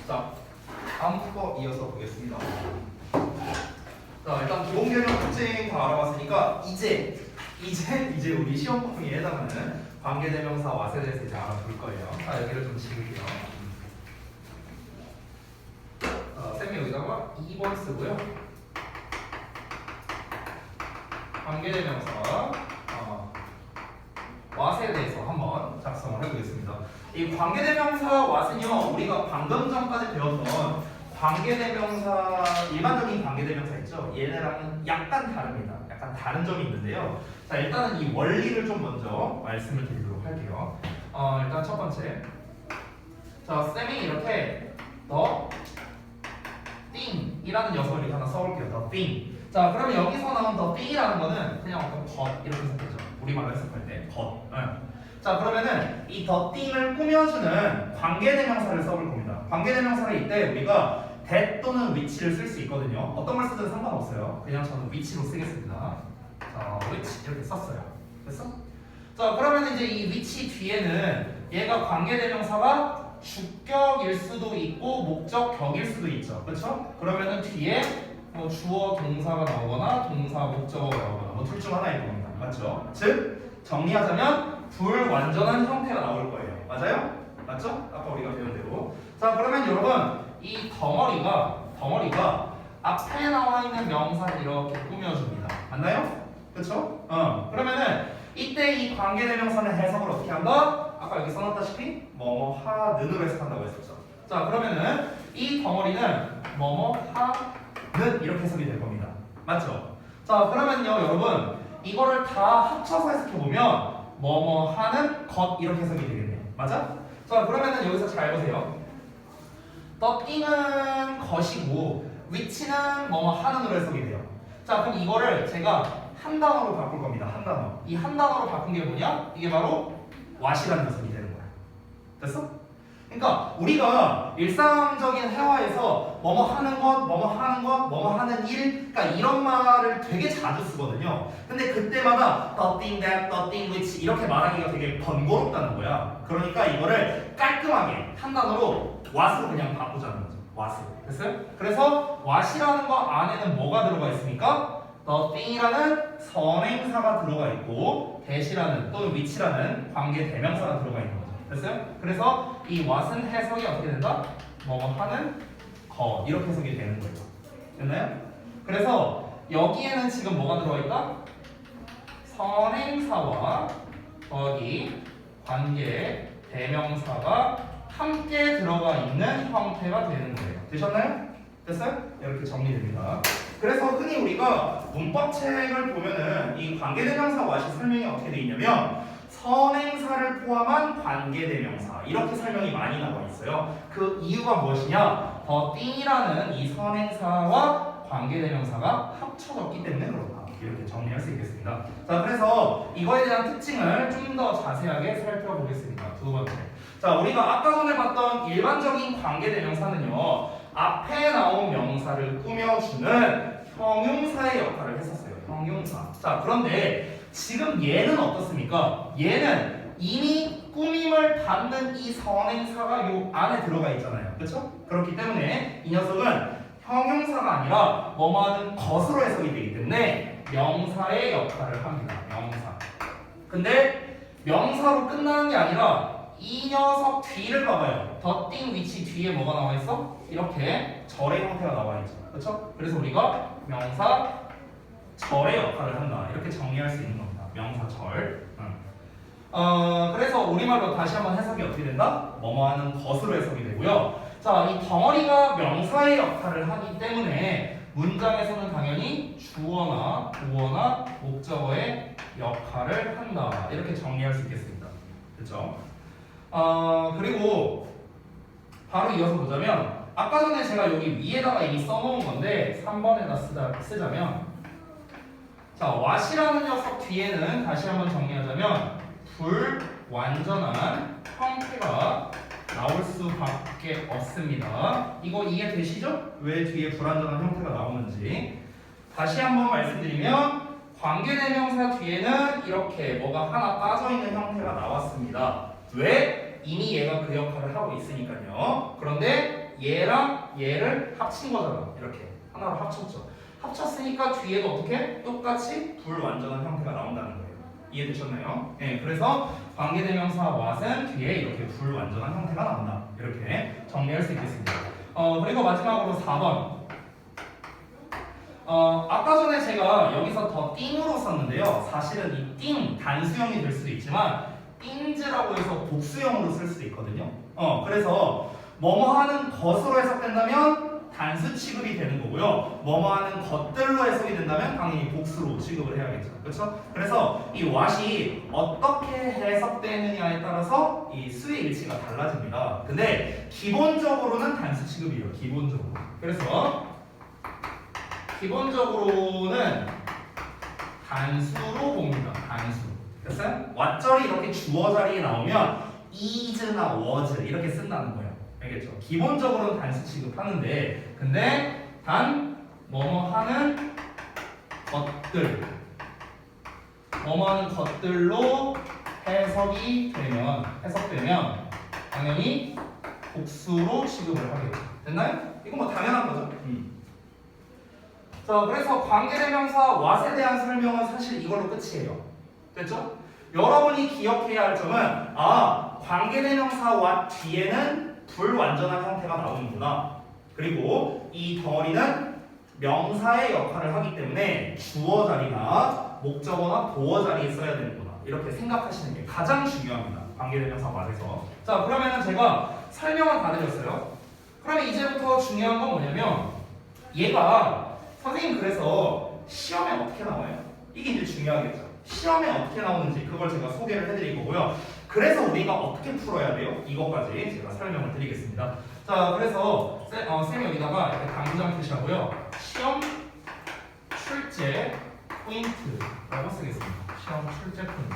자, 다음 거 이어서 보겠습니다. 자, 일단 기본 개념 특징 다 알아봤으니까 이제 우리 시험범위에 해당하는 관계대명사 왓에 대해서 이제 알아볼 거예요. 자, 여기를 좀 지울게요. 쌤이 여기다가 2번 쓰고요. 관계대명사 왓에 대해서 한번 작성을 해보겠습니다. 이 관계대명사 왓은요, 우리가 방금 전까지 배웠던 관계대명사, 일반적인 관계대명사 있죠? 얘네랑은 약간 다릅니다. 약간 다른 점이 있는데요. 자, 일단은 이 원리를 좀 먼저 말씀을 드리도록 할게요. 일단 첫 번째. 자, 쌤이 이렇게 the thing이라는 녀석을 이렇게 하나 써볼게요. the thing. 자, 그러면 여기서 나온 the thing이라는 거는 그냥 어떤 것 이렇게 해석되죠. 우리말로 해석할 때 것. 자, 그러면은 이 the thing을 꾸며주는 관계대명사를 써볼 겁니다. 관계대명사를 이때 우리가 that 또는 which를 쓸 수 있거든요. 어떤 걸 쓰든 상관없어요. 그냥 저는 which로 쓰겠습니다. 자, which 이렇게 썼어요. 됐어? 자, 그러면 이제 이 which 뒤에는 얘가 관계대명사가 주격일 수도 있고 목적격일 수도 있죠. 그렇죠? 그러면은 뒤에 뭐 주어 동사가 나오거나 동사 목적어가 나오거나 뭐 둘 중 하나일 겁니다. 맞죠? 즉 정리하자면 불완전한 형태가 나올 거예요. 맞아요? 맞죠? 아까 우리가 배운 대로. 자, 그러면 여러분 이 덩어리가 앞에 나와 있는 명사를 이렇게 꾸며줍니다. 맞나요? 그렇죠? 그러면은 이때 이 관계대명사는 해석을 어떻게 한다? 아까 여기 써놨다시피 뭐뭐 하는으로 해석한다고 했었죠. 자, 그러면은 이 덩어리는 뭐뭐 하는 이렇게 해석이 될 겁니다. 맞죠? 자, 그러면요 여러분 이거를 다 합쳐서 해석해 보면 뭐뭐 하는 것 이렇게 해석이 되겠네요. 맞아? 자, 그러면은 여기서 잘 보세요. the thing은 것이고 which는 뭐뭐 하는으로 해석이 돼요. 자, 그럼 이거를 제가 한 단어로 바꿀 겁니다. 한 단어. 이 한 단어로 바꾼 게 뭐냐? 이게 바로 what이라는 녀석이 되는 거야. 됐어? 그러니까 우리가 일상적인 회화에서 뭐뭐 하는 것, 뭐뭐 하는 것, 뭐뭐 하는 일, 그러니까 이런 말을 되게 자주 쓰거든요. 근데 그때마다 the thing that, the thing which 이렇게 말하기가 되게 번거롭다는 거야. 그러니까 이거를 깔끔하게 한 단어로 what으로 그냥 바꾸자는 거죠. what으로. 됐어요? 그래서 what이라는 거 안에는 뭐가 들어가 있습니까? the thing이라는 선행사가 들어가 있고 that이라는 또는 which라는 관계 대명사가 들어가 있는 거죠. 됐어요? 그래서 이 what은 해석이 어떻게 된다? 뭐뭐 하는 것 이렇게 해석이 되는 거예요. 됐나요? 그래서 여기에는 지금 뭐가 들어가 있다? 선행사와 거기 관계 대명사가 함께 들어가 있는 형태가 되는 거예요. 되셨나요? 됐어요? 이렇게 정리됩니다. 그래서 흔히 우리가 문법책을 보면은 이 관계대명사 what이 설명이 어떻게 되어 있냐면 선행사를 포함한 관계대명사 이렇게 설명이 많이 나와 있어요. 그 이유가 무엇이냐? the thing이라는 이 선행사와 관계대명사가 합쳐졌기 때문에 그렇다. 이렇게 정리할 수 있겠습니다. 자, 그래서 이거에 대한 특징을 좀 더 자세하게 살펴보겠습니다. 두 번째. 자, 우리가 아까 전에 봤던 일반적인 관계대명사는요. 앞에 나온 명사를 꾸며주는 형용사의 역할을 했었어요. 형용사. 자, 그런데 지금 얘는 어떻습니까? 얘는 이미 꾸밈을 받는 이 선행사가 요 안에 들어가 있잖아요. 그렇죠? 그렇기 때문에 이 녀석은 형용사가 아니라 뭐뭐하는 것으로 해석이 되기 때문에 명사의 역할을 합니다. 명사. 근데 명사로 끝나는 게 아니라 이 녀석 뒤를 봐봐요. the thing which 뒤에 뭐가 나와 있어? 이렇게 절의 형태가 나와 있죠. 그렇죠? 그래서 우리가 명사 절의 역할을 한다. 이렇게 정리할 수 있는 겁니다. 명사 절. 그래서 우리말로 다시 한번 해석이 어떻게 된다? 뭐뭐 하는 것으로 해석이 되고요. 자, 이 덩어리가 명사의 역할을 하기 때문에 문장에서는 당연히 주어나 보어나 목적어의 역할을 한다. 이렇게 정리할 수 있겠습니다. 그렇죠? 그리고 바로 이어서 보자면 아까 전에 제가 여기 위에다가 이미 써놓은 건데 3번에다 쓰자면 자, what이라는 녀석 뒤에는 다시 한번 정리하자면 불완전한 형태가 나올 수밖에 없습니다. 이거 이해되시죠? 왜 뒤에 불완전한 형태가 나오는지 다시 한번 말씀드리면 관계대명사 뒤에는 이렇게 뭐가 하나 빠져있는 형태가 나왔습니다. 왜? 이미 얘가 그 역할을 하고 있으니까요. 그런데 얘랑 얘를 합친 거잖아. 이렇게 하나로 합쳤죠. 합쳤으니까 뒤에도 어떻게? 똑같이 불완전한 형태가 나온다는 거예요. 이해되셨나요? 네, 그래서 관계대명사 what은 뒤에 이렇게 불완전한 형태가 나온다. 이렇게 정리할 수 있겠습니다. 그리고 마지막으로 4번. 아까 전에 제가 여기서 더 띵으로 썼는데요. 사실은 이 띵 단수형이 될 수도 있지만 띵즈라고 해서 복수형으로 쓸 수도 있거든요. 그래서 뭐뭐 하는 것으로 해석된다면 단수 취급이 되는 거고요. 뭐뭐 하는 것들로 해석이 된다면 당연히 복수로 취급을 해야겠죠. 그렇죠? 그래서 이 what이 어떻게 해석되느냐에 따라서 이 수의 일치가 달라집니다. 근데 기본적으로는 단수 취급이에요. 기본적으로. 그래서 기본적으로는 단수로 봅니다. 단수. 됐어요? what절이 이렇게 주어 자리에 나오면 is나 was 이렇게 쓴다는 거예요. 알겠죠? 기본적으로는 단수 취급하는데 근데 단 뭐뭐 하는 것들 뭐뭐 하는 것들로 해석되면 당연히 복수로 취급을 하겠죠. 됐나요? 이건 뭐 당연한 거죠. 자, 그래서 관계대명사 what에 대한 설명은 사실 이걸로 끝이에요. 됐죠? 여러분이 기억해야 할 점은 관계대명사 what 뒤에는 불완전한 형태가 나오는구나. 그리고 이 덩어리는 명사의 역할을 하기 때문에 주어 자리나 목적어나 보어 자리에 써야 되는구나. 이렇게 생각하시는 게 가장 중요합니다. 관계대명사 what에서. 자, 그러면은 제가 설명은 다 드렸어요. 그러면 이제부터 중요한 건 뭐냐면 얘가 선생님 그래서 시험에 어떻게 나와요? 이게 이제 중요하겠죠. 시험에 어떻게 나오는지 그걸 제가 소개를 해드릴 거고요. 그래서 우리가 어떻게 풀어야 돼요? 이것까지 제가 설명을 드리겠습니다. 자, 그래서 쌤이 여기다가 이렇게 당구장 표시하고요. 시험 출제 포인트라고 쓰겠습니다. 시험 출제 포인트.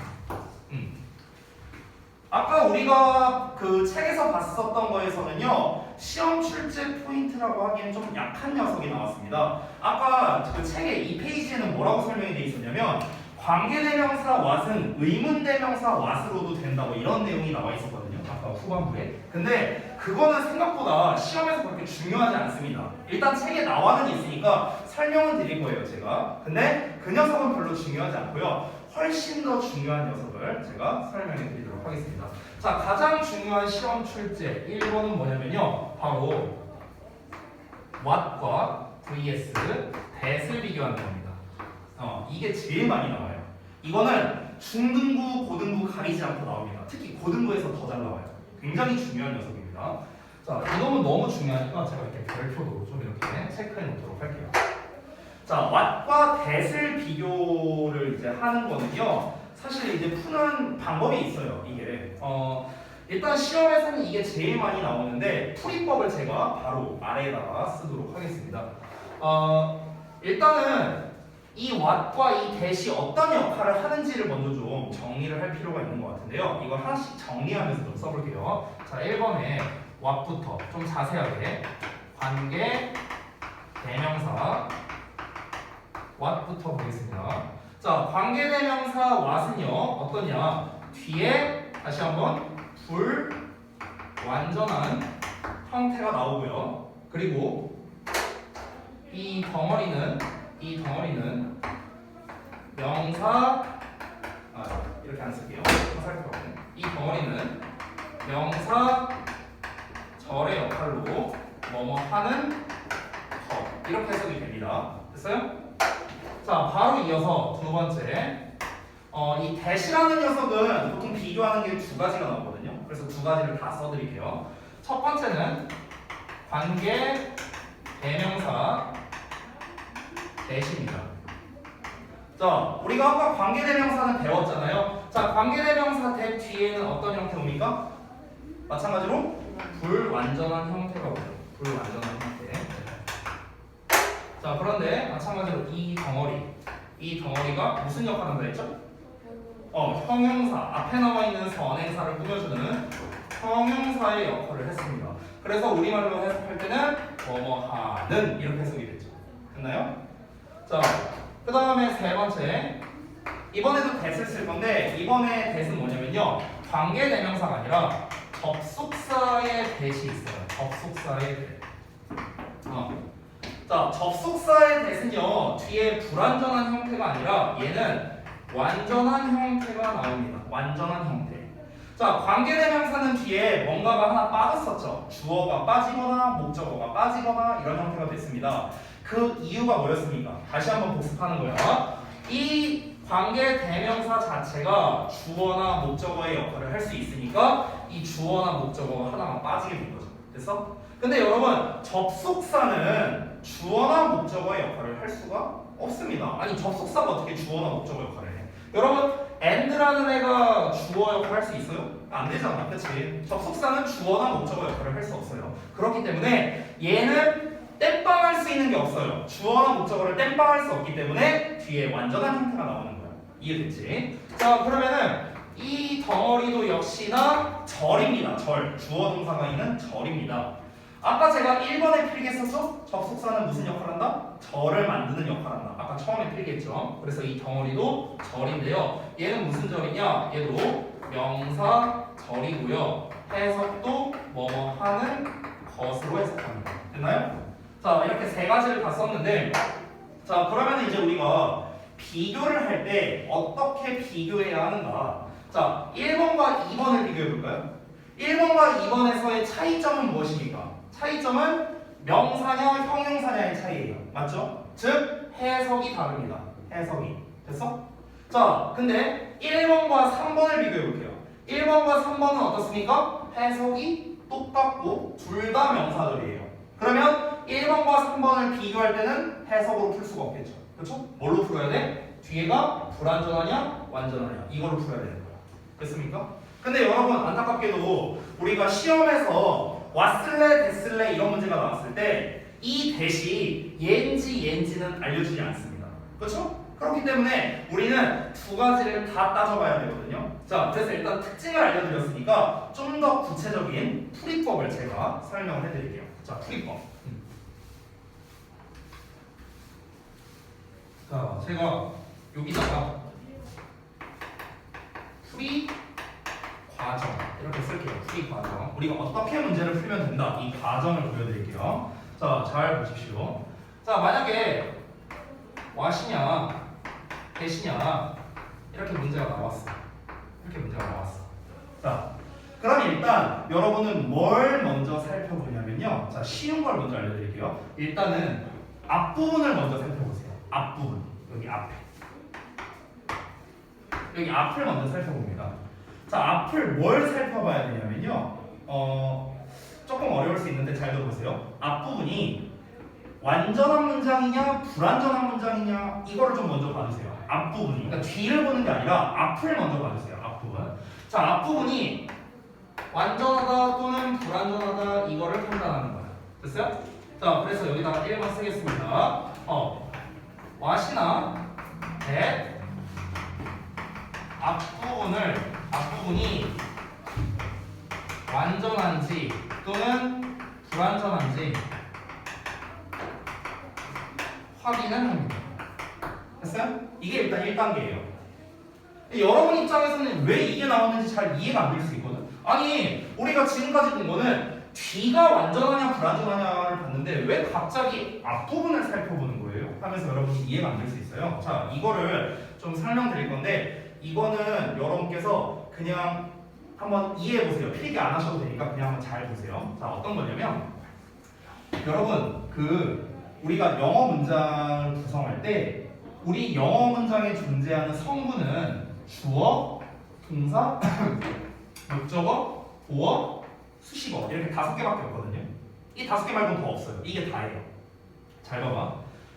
아까 우리가 그 책에서 봤었던 거에서는요, 시험 출제 포인트라고 하기엔 좀 약한 녀석이 나왔습니다. 아까 그 책의 이 페이지에는 뭐라고 설명이 되어 있었냐면 관계대명사 what은 의문대명사 what으로도 된다고 이런 내용이 나와 있었거든요. 아까 후반부에. 근데 그거는 생각보다 시험에서 그렇게 중요하지 않습니다. 일단 책에 나와는 있으니까 설명은 드릴 거예요, 제가. 근데 그 녀석은 별로 중요하지 않고요. 훨씬 더 중요한 녀석을 제가 설명해 드리도록 하겠습니다. 자, 가장 중요한 시험 출제 1번은 뭐냐면요. 바로 what과 vs that을 비교하는 겁니다. 이게 제일 많이 나와요. 이거는 중등부, 고등부 가리지 않고 나옵니다. 특히 고등부에서 더 잘 나와요. 굉장히 중요한 녀석입니다. 자, 이놈은 너무 중요하니까 제가 이렇게 별표도 좀 이렇게 체크해 놓도록 할게요. 자, what과 that을 비교를 이제 하는 거는요. 사실 이제 푸는 방법이 있어요. 이게 일단 시험에서는 이게 제일 많이 나오는데 풀이법을 제가 바로 아래에다가 쓰도록 하겠습니다. 일단은 이 what과 이 that이 어떤 역할을 하는지를 먼저 좀 정리를 할 필요가 있는 것 같은데요. 이걸 하나씩 정리하면서 좀 써볼게요. 자, 1번에 what부터 좀 자세하게 관계 대명사 what부터 보겠습니다. 자, 관계대명사 what은요 어떠냐? 뒤에 다시 한번 불완전한 형태가 나오고요. 그리고 이 덩어리는 명사 이렇게 안 쓸게요. 이 덩어리는 명사 절의 역할로 뭐뭐 하는 것 이렇게 해석이 됩니다. 됐어요? 자, 바로 이어서 두 번째 이 that이라는 녀석은 보통 비교하는 게 두 가지가 나오거든요. 그래서 두 가지를 다 써드릴게요. 첫 번째는 관계 대명사 that입니다. 자, 우리가 아까 관계대명사는 배웠잖아요. 자, 관계대명사 that 뒤에는 어떤 형태 옵니까? 마찬가지로 불완전한 형태가 오죠. 불완전한 형태. 자, 그런데 마찬가지로 이 덩어리가 무슨 역할을 한다 했죠? 형용사. 앞에 나와 있는 선행사를 꾸며주는 형용사의 역할을 했습니다. 그래서 우리말로 해석할 때는 뭐뭐하는 이렇게 해석이 됐죠. 됐나요? 자, 그 다음에 세 번째. 이번에도 that을 쓸 건데 이번에 that은 뭐냐면요. 관계대명사가 아니라 접속사의 대시 있어요. 접속사의 대. 자, 접속사의 대는요 뒤에 불완전한 형태가 아니라 얘는 완전한 형태가 나옵니다. 완전한 형태. 자, 관계대명사는 뒤에 뭔가가 하나 빠졌었죠. 주어가 빠지거나 목적어가 빠지거나 이런 형태가 됐습니다. 그 이유가 뭐였습니까? 다시 한번 복습하는 거야. 이 관계대명사 자체가 주어나 목적어의 역할을 할 수 있으니까 이 주어나 목적어가 하나가 빠지게 된 거죠. 됐어? 근데 여러분 접속사는 주어나 목적어의 역할을 할 수가 없습니다. 아니 접속사가 어떻게 주어나 목적어 역할을 해? 여러분 and라는 애가 주어 역할을 할 수 있어요? 안 되잖아. 그치? 접속사는 주어나 목적어 역할을 할 수 없어요. 그렇기 때문에 얘는 땜빵할 수 있는 게 없어요. 주어나 목적어를 땜빵할 수 없기 때문에 뒤에 완전한 형태가 나오는 거야. 이해됐지? 자, 그러면은 이 덩어리도 역시나 절입니다. 절. 주어 동사가 있는 절입니다. 아까 제가 1번에 필기했었죠? 접속사는 무슨 역할을 한다? 절을 만드는 역할을 한다. 아까 처음에 필기했죠? 그래서 이 덩어리도 절인데요. 얘는 무슨 절이냐? 얘도 명사 절이고요. 해석도 뭐뭐 하는 것으로 해석합니다. 됐나요? 자, 이렇게 세 가지를 다 썼는데 자, 그러면 이제 우리가 비교를 할 때 어떻게 비교해야 하는가? 자, 1번과 2번을 비교해 볼까요? 1번과 2번에서의 차이점은 무엇입니까? 차이점은 명사냐 형용사냐의 차이예요. 맞죠? 즉 해석이 다릅니다. 해석이. 됐어? 자, 근데 1번과 3번을 비교해 볼게요. 1번과 3번은 어떻습니까? 해석이 똑같고 둘 다 명사절이에요. 그러면 1번과 3번을 비교할 때는 해석으로 풀 수가 없겠죠. 그렇죠? 뭘로 풀어야 돼? 뒤에가 불완전하냐 완전하냐 이걸로 풀어야 되는 거야. 됐습니까? 근데 여러분 안타깝게도 우리가 시험에서 왔을래 됐을래 이런 문제가 나왔을 때 이 대시 옌지는 알려주지 않습니다. 그렇죠? 그렇기 때문에 우리는 두 가지를 다 따져봐야 되거든요. 자, 그래서 일단 특징을 알려드렸으니까 좀 더 구체적인 풀이법을 제가 설명을 해드릴게요. 자, 풀이법. 자, 제가 여기다가 풀이 과정 이렇게 쓸게요. 풀이 과정. 우리가 어떻게 문제를 풀면 된다. 이 과정을 보여드릴게요. 자, 잘 보십시오. 자, 만약에 와시냐 대시냐 이렇게 문제가 나왔어. 이렇게 문제가 나왔어. 자, 그럼 일단 여러분은 뭘 먼저 살펴보냐면요. 자, 쉬운 걸 먼저 알려드릴게요. 일단은 앞부분을 먼저 살펴보세요. 앞부분. 여기 앞에. 여기 앞을 먼저 살펴봅니다. 자, 앞을 뭘 살펴봐야 되냐면요. 조금 어려울 수 있는데 잘 들어보세요. 앞부분이 완전한 문장이냐 불완전한 문장이냐 이거를 좀 먼저 봐주세요. 앞부분이. 그러니까 뒤를 보는 게 아니라 앞을 먼저 봐주세요. 앞부분. 자, 앞부분이 완전하다 또는 불완전하다 이거를 판단하는 거예요. 됐어요? 자, 그래서 여기다가 1번 쓰겠습니다. what이나 that 앞부분이 완전한지 또는 불완전한지 확인을 합니다. 됐어요? 이게 일단 1단계예요. 여러분 입장에서는 왜 이게 나오는지 잘 이해가 안 될 수 있거든. 아니, 우리가 지금까지 본 거는 뒤가 완전하냐 불완전하냐를 봤는데 왜 갑자기 앞부분을 살펴보는 거예요? 하면서 여러분이 이해가 안 될 수 있어요. 자, 이거를 좀 설명드릴 건데 이거는 여러분께서 그냥 한번 이해해 보세요. 필기 안 하셔도 되니까 그냥 한번 잘 보세요. 자, 어떤 거냐면 여러분 우리가 영어 문장을 구성할 때 우리 영어 문장에 존재하는 성분은 주어, 동사, 목적어, 보어, 수식어 이렇게 5개밖에 없거든요. 이 5개 말고는 더 없어요. 이게 다예요. 잘 봐봐.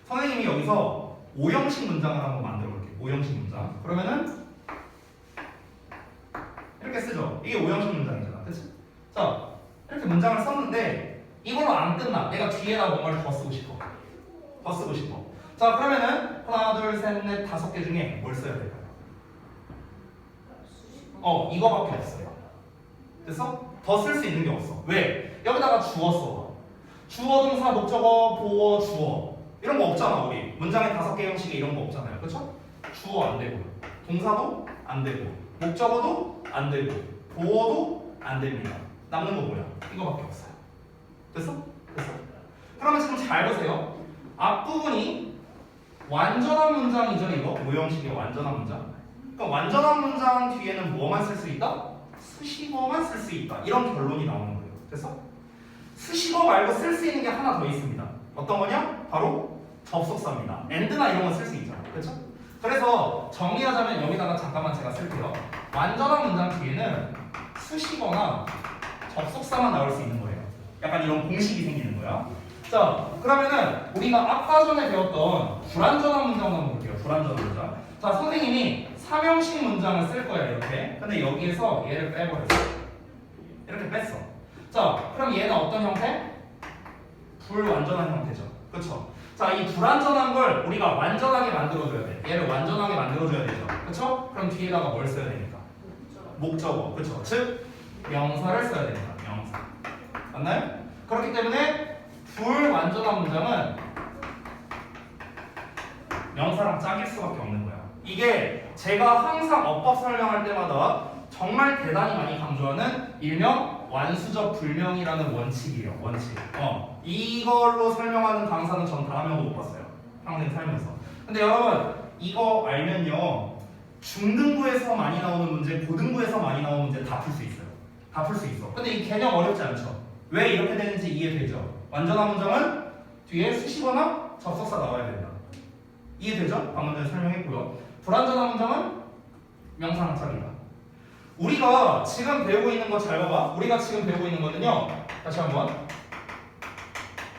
선생님이 여기서 5형식 문장을 한번 만들어 볼게요. 5형식 문장. 그러면은 이렇게 쓰죠. 이게 5형식 문장이잖아. 그치? 자, 이렇게 문장을 썼는데 이걸로 안 끝나. 내가 뒤에다 뭔가를 더 쓰고 싶어. 자, 그러면은 하나, 둘, 셋, 넷, 5개 중에 뭘 써야 될까요? 이거밖에 없어요. 됐어? 더 쓸 수 있는 게 없어. 왜? 여기다가 주어 써. 주어, 동사, 목적어, 보어, 주어. 이런 거 없잖아, 우리. 문장에 5개 형식에 이런 거 없잖아요. 그렇죠? 주어 안 되고, 동사도 안 되고, 목적어도 안 되고, 보어도 안 됩니다. 남는 거 뭐야? 이거밖에 없어요. 됐어? 됐어. 그러면 지금 잘 보세요. 앞부분이 완전한 문장이죠, 이거. 모형식의 완전한 문장. 그러니까 완전한 문장 뒤에는 뭐만 쓸 수 있다? 수식어만 쓸 수 있다. 이런 결론이 나오는 거예요. 됐어? 수식어 말고 쓸 수 있는 게 하나 더 있습니다. 어떤 거냐? 바로 접속사입니다. and나 이런 거 쓸 수 있잖아. 그렇죠? 그래서 정리하자면 여기다가 잠깐만 제가 쓸게요. 완전한 문장 뒤에는 수식어나 접속사만 나올 수 있는 거예요. 약간 이런 공식이 생기는 거야. 자, 그러면은 우리가 아까 전에 배웠던 불완전한 문장 한번 볼게요. 불완전한 문장. 자, 선생님이 삼형식 문장을 쓸 거야, 이렇게. 근데 여기에서 얘를 빼버렸어. 이렇게 뺐어. 자, 그럼 얘는 어떤 형태? 불완전한 형태죠. 그쵸? 자, 이 불완전한 걸 우리가 완전하게 만들어줘야 돼. 얘를 완전하게 만들어줘야 되죠. 그쵸? 그럼 뒤에다가 뭘 써야 됩니까? 목적어. 그쵸? 즉, 명사를 써야 됩니다. 명사. 맞나요? 그렇기 때문에 불완전한 문장은 명사랑 짝일 수밖에 없는 거야. 이게 제가 항상 어법 설명할 때마다 정말 대단히 많이 강조하는 일명 완수적 불명이라는 원칙이에요. 원칙. 이걸로 설명하는 강사는 전 단 한 명도 못 봤어요. 평생 살면서. 근데 여러분 이거 알면요. 중등부에서 많이 나오는 문제, 고등부에서 많이 나오는 문제 다 풀 수 있어요. 다 풀 수 있어. 근데 이 개념 어렵지 않죠? 왜 이렇게 되는지 이해되죠? 완전한 문장은 뒤에 수식어나 접속사 나와야 된다. 이해되죠? 방금 전에 설명했고요. 불완전한 문장은 명사랑 짝이다. 우리가 지금 배우고 있는 거 잘 봐봐. 우리가 지금 배우고 있는 거는요. 다시 한번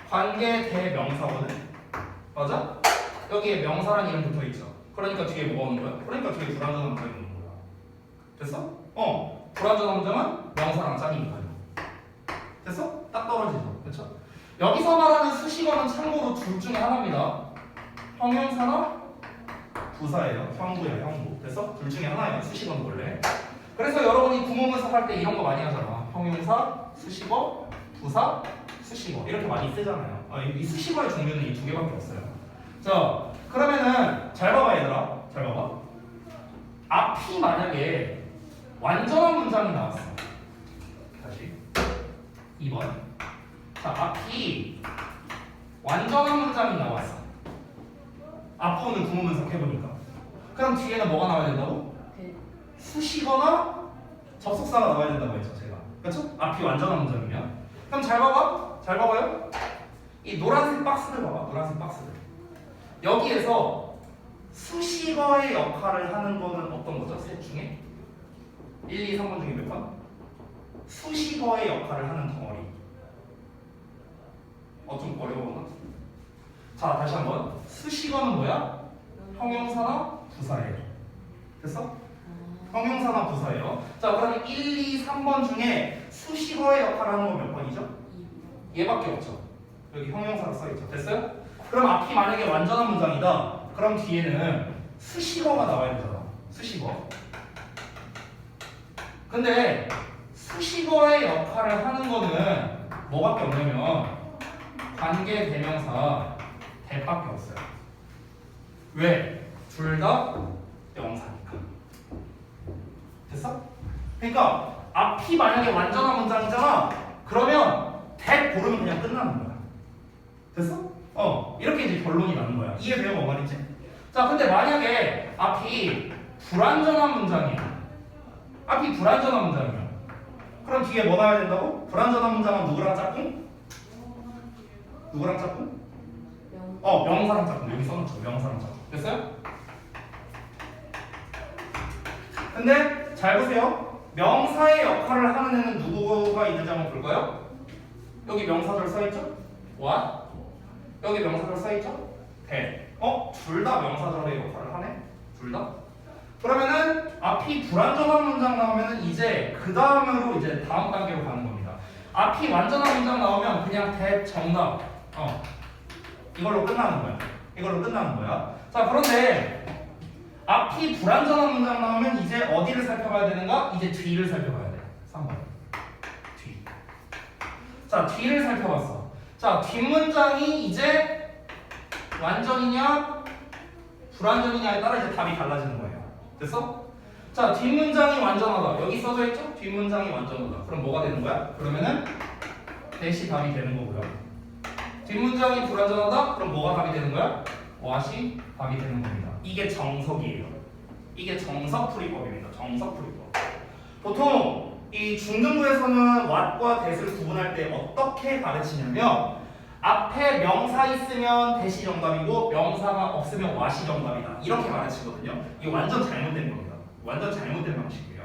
관계 대명사거든. 맞아? 여기에 명사란 이름 붙어 있죠. 그러니까 뒤에 뭐가 오는 거야? 그러니까 뒤에 불완전한 문장이 오는 거야. 됐어? 불완전한 문장은 명사랑 짝이니까. 됐어? 딱 떨어지죠. 그렇죠? 여기서 말하는 수식어는 참고로 둘 중에 하나입니다. 형용사나 부사예요. 형부예요. 형부. 됐어? 둘 중에 하나예요. 수식어는 원래. 그래서 여러분이 구문문서 할 때 이런 거 많이 하잖아. 형용사, 수식어, 부사, 수식어 이렇게 많이 쓰잖아요. 이 수식어의 종류는 이 두 개밖에 없어요. 자, 그러면은 잘 봐봐 얘들아. 잘 봐봐. 앞이 만약에 완전한 문장이 나왔어. 다시 2번. 자, 앞이 완전한 문장이 나왔어. 앞부분을 구문 분석해보니까. 그럼 뒤에는 뭐가 나와야 된다고? 수식어나 접속사가 나와야 된다고 했죠, 제가. 그렇죠? 앞이 완전한 문장이면. 그럼 잘 봐봐. 잘 봐봐요. 이 노란색 박스를 봐봐. 노란색 박스를. 여기에서 수식어의 역할을 하는 거는 어떤 거죠? 셋 중에? 1, 2, 3번 중에 몇 번? 수식어의 역할을 하는 덩어리. 좀 어려웠나? 자, 다시 한번. 수식어는 뭐야? 형용사나 부사예요. 됐어? 형용사나 부사예요. 자, 그럼 1, 2, 3번 중에 수식어의 역할을 하는 거 몇 번이죠? 얘밖에 없죠. 여기 형용사로 써있죠. 됐어요? 그럼 앞이 만약에 완전한 문장이다. 그럼 뒤에는 수식어가 나와야 되잖아. 수식어. 근데 수식어의 역할을 하는 거는 뭐밖에 없냐면 관계 대명사 대밖에 없어요. 왜? 둘 다 명사니까. 됐어? 그러니까 앞이 만약에 완전한 문장이잖아. 그러면 대 고르면 그냥 끝나는 거야. 됐어? 이렇게 이제 결론이 나는 거야. 이해돼요, 뭐 말인지? 자, 근데 만약에 앞이 불완전한 문장이야. 앞이 불완전한 문장이야. 그럼 뒤에 뭐 나와야 된다고? 불완전한 문장은 누구랑 짝꿍? 누구랑 짝꿍? 명사랑 짝꿍. 여기 써놓죠. 명사랑 짝꿍. 됐어요? 근데 잘 보세요. 명사의 역할을 하는 애는 누구가 있는지 한번 볼까요? 여기 명사절 써있죠? what? 여기 명사절 써있죠? that. 둘 다 명사절의 역할을 하네? 둘 다? 그러면은 앞이 불완전한 문장 나오면은 이제 그 다음으로 이제 다음 단계로 가는 겁니다. 앞이 완전한 문장 나오면 그냥 that 정답. 이걸로 끝나는 거야. 이걸로 끝나는 거야. 자, 그런데 앞이 불완전한 문장 나오면 이제 어디를 살펴봐야 되는가? 이제 뒤를 살펴봐야 돼. 3번. 뒤. 자, 뒤를 살펴봤어. 자, 뒷문장이 이제 완전이냐 불완전이냐에 따라 이제 답이 달라지는 거예요. 됐어? 자, 뒷문장이 완전하다. 여기 써져 있죠? 뒷문장이 완전하다. 그럼 뭐가 되는 거야? 그러면은 대시 답이 되는 거고요. 뒷문장이 불완전하다? 그럼 뭐가 답이 되는 거야? what이 답이 되는 겁니다. 이게 정석이에요. 이게 정석풀이법입니다. 정석풀이법. 보통 이 중등부에서는 what과 that을 구분할 때 어떻게 가르치냐면 앞에 명사 있으면 that이 정답이고 명사가 없으면 what이 정답이다. 이렇게 가르치거든요. 이게 완전 잘못된 겁니다. 완전 잘못된 방식이에요.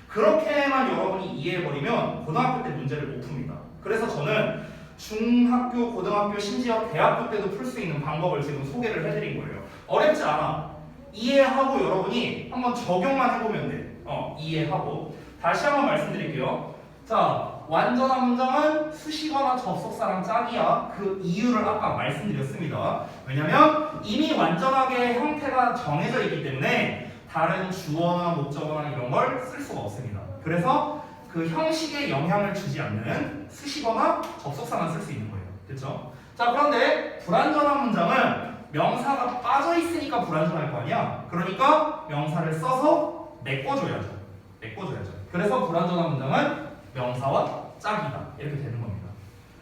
그렇게만 여러분이 이해해버리면 고등학교 때 문제를 못 풉니다. 그래서 저는 중학교, 고등학교, 심지어 대학교 때도 풀 수 있는 방법을 지금 소개를 해드린 거예요. 어렵지 않아. 이해하고 여러분이 한번 적용만 해보면 돼. 이해하고. 다시 한번 말씀드릴게요. 자, 완전한 문장은 수식어나 접속사랑 짝이야. 그 이유를 아까 말씀드렸습니다. 왜냐면 이미 완전하게 형태가 정해져 있기 때문에 다른 주어나 목적어나 이런 걸 쓸 수가 없습니다. 그래서 그 형식에 영향을 주지 않는 수식어나 접속사만 쓸 수 있는 거예요. 됐죠? 자, 그런데 불완전한 문장은 명사가 빠져 있으니까 불완전할 거 아니야? 그러니까 명사를 써서 메꿔줘야죠. 메꿔줘야죠. 그래서 불완전한 문장은 명사와 짝이다. 이렇게 되는 겁니다.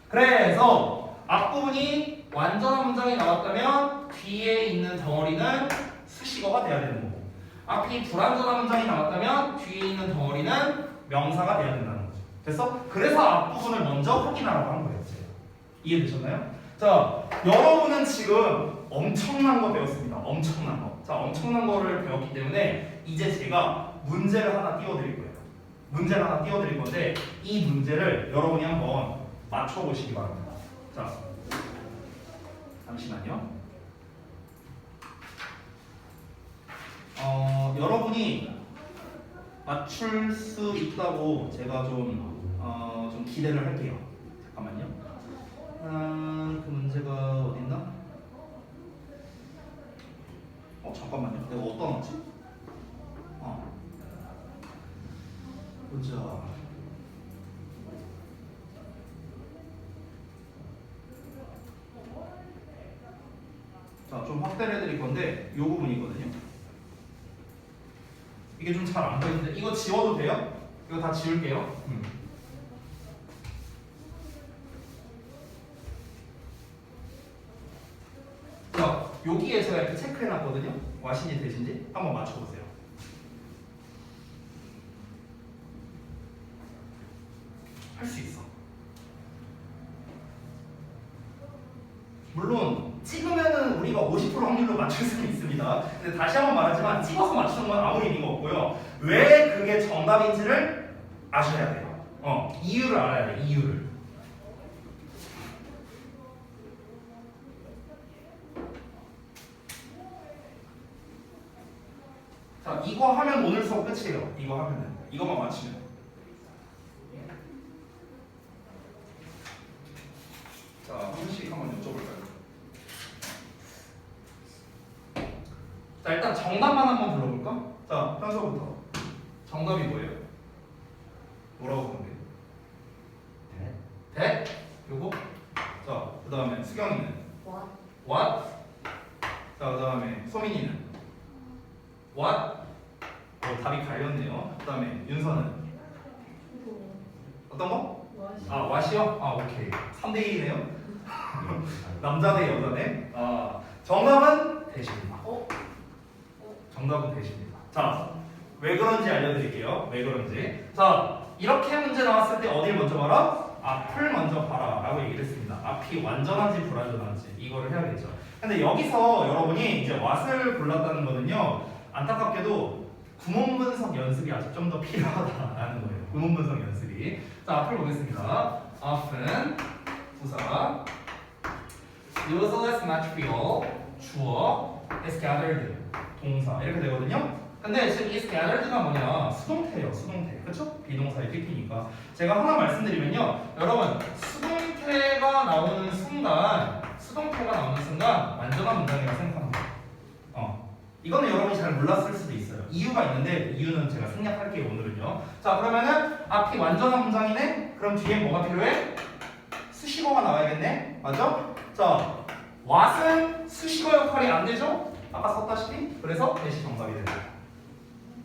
그래서 앞부분이 완전한 문장이 나왔다면 뒤에 있는 덩어리는 수식어가 돼야 되는 거고, 앞이 불완전한 문장이 나왔다면 뒤에 있는 덩어리는 명사가 돼야 된다는 거죠. 됐어? 그래서 앞부분을 먼저 확인하라고 한 거예요. 이해되셨나요? 자, 여러분은 지금 엄청난 거 배웠습니다. 엄청난 거. 자, 엄청난 거를 배웠기 때문에 이제 제가 문제를 하나 띄워드릴 거예요. 문제를 하나 띄워드릴 건데 이 문제를 여러분이 한번 맞춰보시기 바랍니다. 자, 잠시만요. 여러분이 맞출 수 있다고 제가 좀 기대를 할게요. 잠깐만요. 그 문제가 어딨나? 잠깐만요. 내가 어디다 놨지? 보자. 자, 좀 확대를 해드릴 건데 이 부분이거든요. 이게 좀 잘 안 보이는데 이거 지워도 돼요? 이거 다 지울게요. 자, 여기에 제가 이렇게 체크해놨거든요. 와신이 되신지 한번 맞춰보세요. 할 수 있어. 물론 찍으면은 우리가 50% 확률로 맞출 수는 있습니다. 근데 다시 한번 말하지만 찍어서 맞추는 건 아무 의미가 없고요. 왜 그게 정답인지를 아셔야 돼요. 이유를 알아야 돼. 이유를. 자, 이거 하면 오늘 수업 끝이에요. 이거 하면은 이것만 맞추면. 자, 한 번씩 한번 여쭤볼까요? 자, 일단 정답만 한번 불러볼까? 자, 현서부터. 정답이 뭐예요? 뭐라고 부르게요? 대? 요거? 자, 그 다음에 수경이는? What? 자, 그 다음에 소민이는? What? 답이 갈렸네요. 그 다음에 윤서는? 어떤 거? what이요? 오케이. 3대1이네요. 남자 대 여자 대? 정답은 대십니다. 정답은 대십니다. 자, 왜 그런지 알려드릴게요. 왜 그런지. 자, 이렇게 문제 나왔을 때 어딜 먼저 봐라? 앞을 먼저 봐라 라고 얘기를 했습니다. 앞이 완전한지 불완전한지 이거를 해야겠죠. 근데 여기서 여러분이 이제 what을 골랐다는 거는요, 안타깝게도 구문 분석 연습이 아직 좀 더 필요하다라는 거예요. 구문 분석 연습이. 자, 앞을 보겠습니다. 앞은 부사, useless material, 주어, is gathered, 동사 이렇게 되거든요. 근데 지금 이 scattered가 뭐냐? 수동태예요. 수동태. 그렇죠? 비동사의 TP니까. 제가 하나 말씀드리면요. 여러분, 수동태가 나오는 순간 완전한 문장이라고 생각하면 돼요. 이거는 여러분이 잘 몰랐을 수도 있어요. 이유가 있는데 이유는 제가 생략할게요. 오늘은요. 자, 그러면은 앞이 완전한 문장이네? 그럼 뒤에 뭐가 필요해? 수식어가 나와야겠네? 맞죠? 자, what은 수식어 역할이 안 되죠? 아까 썼다시피? 그래서 대시 정답이 되죠.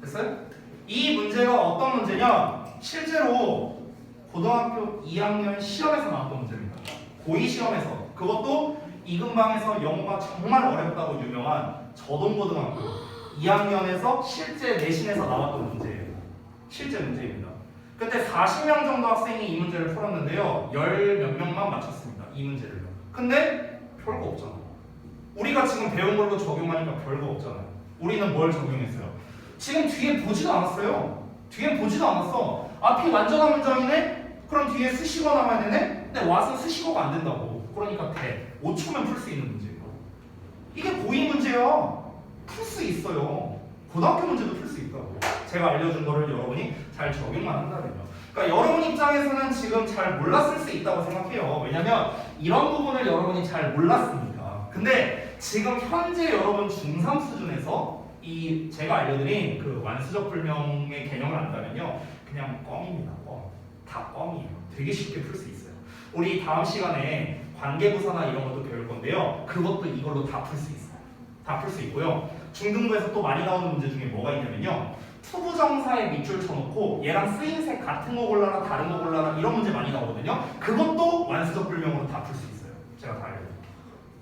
됐어요? 이 문제가 어떤 문제냐? 실제로 고등학교 2학년 시험에서 나왔던 문제입니다. 고2 시험에서. 그것도 이근방에서 영어가 정말 어렵다고 유명한 저동고등학교 2학년에서 실제 내신에서 나왔던 문제예요. 실제 문제입니다. 그때 40명 정도 학생이 이 문제를 풀었는데요. 10몇 명만 맞췄습니다. 이 문제를요. 근데 별거 없잖아. 우리가 지금 배운 걸로 적용하니까 별거 없잖아요. 우리는 뭘 적용했어요? 지금 뒤에 보지도 않았어요. 뒤엔 보지도 않았어. 앞이 완전한 문장이네? 그럼 뒤에 수식어 남아야 되네? 근데 와서 수식어가 안 된다고. 그러니까 대. 5초면 풀 수 있는 문제예요. 이게 고2 문제야. 풀 수 있어요. 고등학교 문제도 풀 수 있다고. 제가 알려준 거를 여러분이 잘 적용만 한다면요. 그러니까 여러분 입장에서는 지금 잘 몰랐을 수 있다고 생각해요. 왜냐면 이런 부분을 여러분이 잘 몰랐으니까. 근데 지금 현재 여러분 중3 수준에서 이 제가 알려드린 그 완수적 불명의 개념을 안다면요, 그냥 껌입니다. 껌. 다 껌이에요. 되게 쉽게 풀 수 있어요. 우리 다음 시간에 관계부사나 이런 것도 배울 건데요. 그것도 이걸로 다 풀 수 있어요. 다 풀 수 있고요. 중등부에서 또 많이 나오는 문제 중에 뭐가 있냐면요. 투부정사에 밑줄 쳐놓고 얘랑 쓰임새 같은 거 골라라 다른 거 골라라 이런 문제 많이 나오거든요. 그것도 완수적 불명으로 다 풀 수 있어요. 제가 다 알려드릴게요.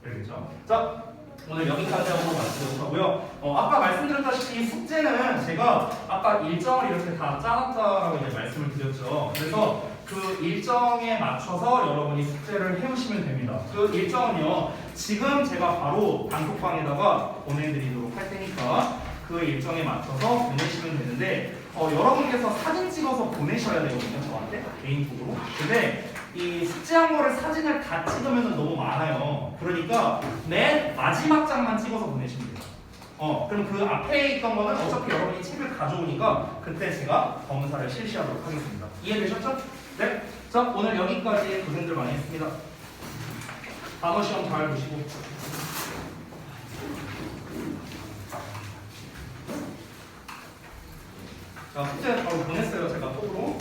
알겠죠? 자, 오늘 여기까지 하고 마치도록 하고요. 아까 말씀드렸다시피 숙제는 제가 아까 일정을 이렇게 다 짜놨다고 이제 말씀을 드렸죠. 그래서 그 일정에 맞춰서 여러분이 숙제를 해오시면 됩니다. 그 일정은요, 지금 제가 바로 단톡방에다가 보내드리도록 할 테니까 그 일정에 맞춰서 보내시면 되는데, 여러분께서 사진 찍어서 보내셔야 되거든요, 저한테 개인톡으로. 근데 이 숙제한 거를 사진을 다 찍으면 너무 많아요. 그러니까 맨 마지막 장만 찍어서 보내시면 돼요. 그럼 그 앞에 있던 거는 어차피 여러분이 책을 가져오니까 그때 제가 검사를 실시하도록 하겠습니다. 이해되셨죠? 네. 자, 오늘 여기까지 고생들 많이 했습니다. 단어 시험 잘 보시고. 자, 숙제 바로 보냈어요, 제가 톡으로.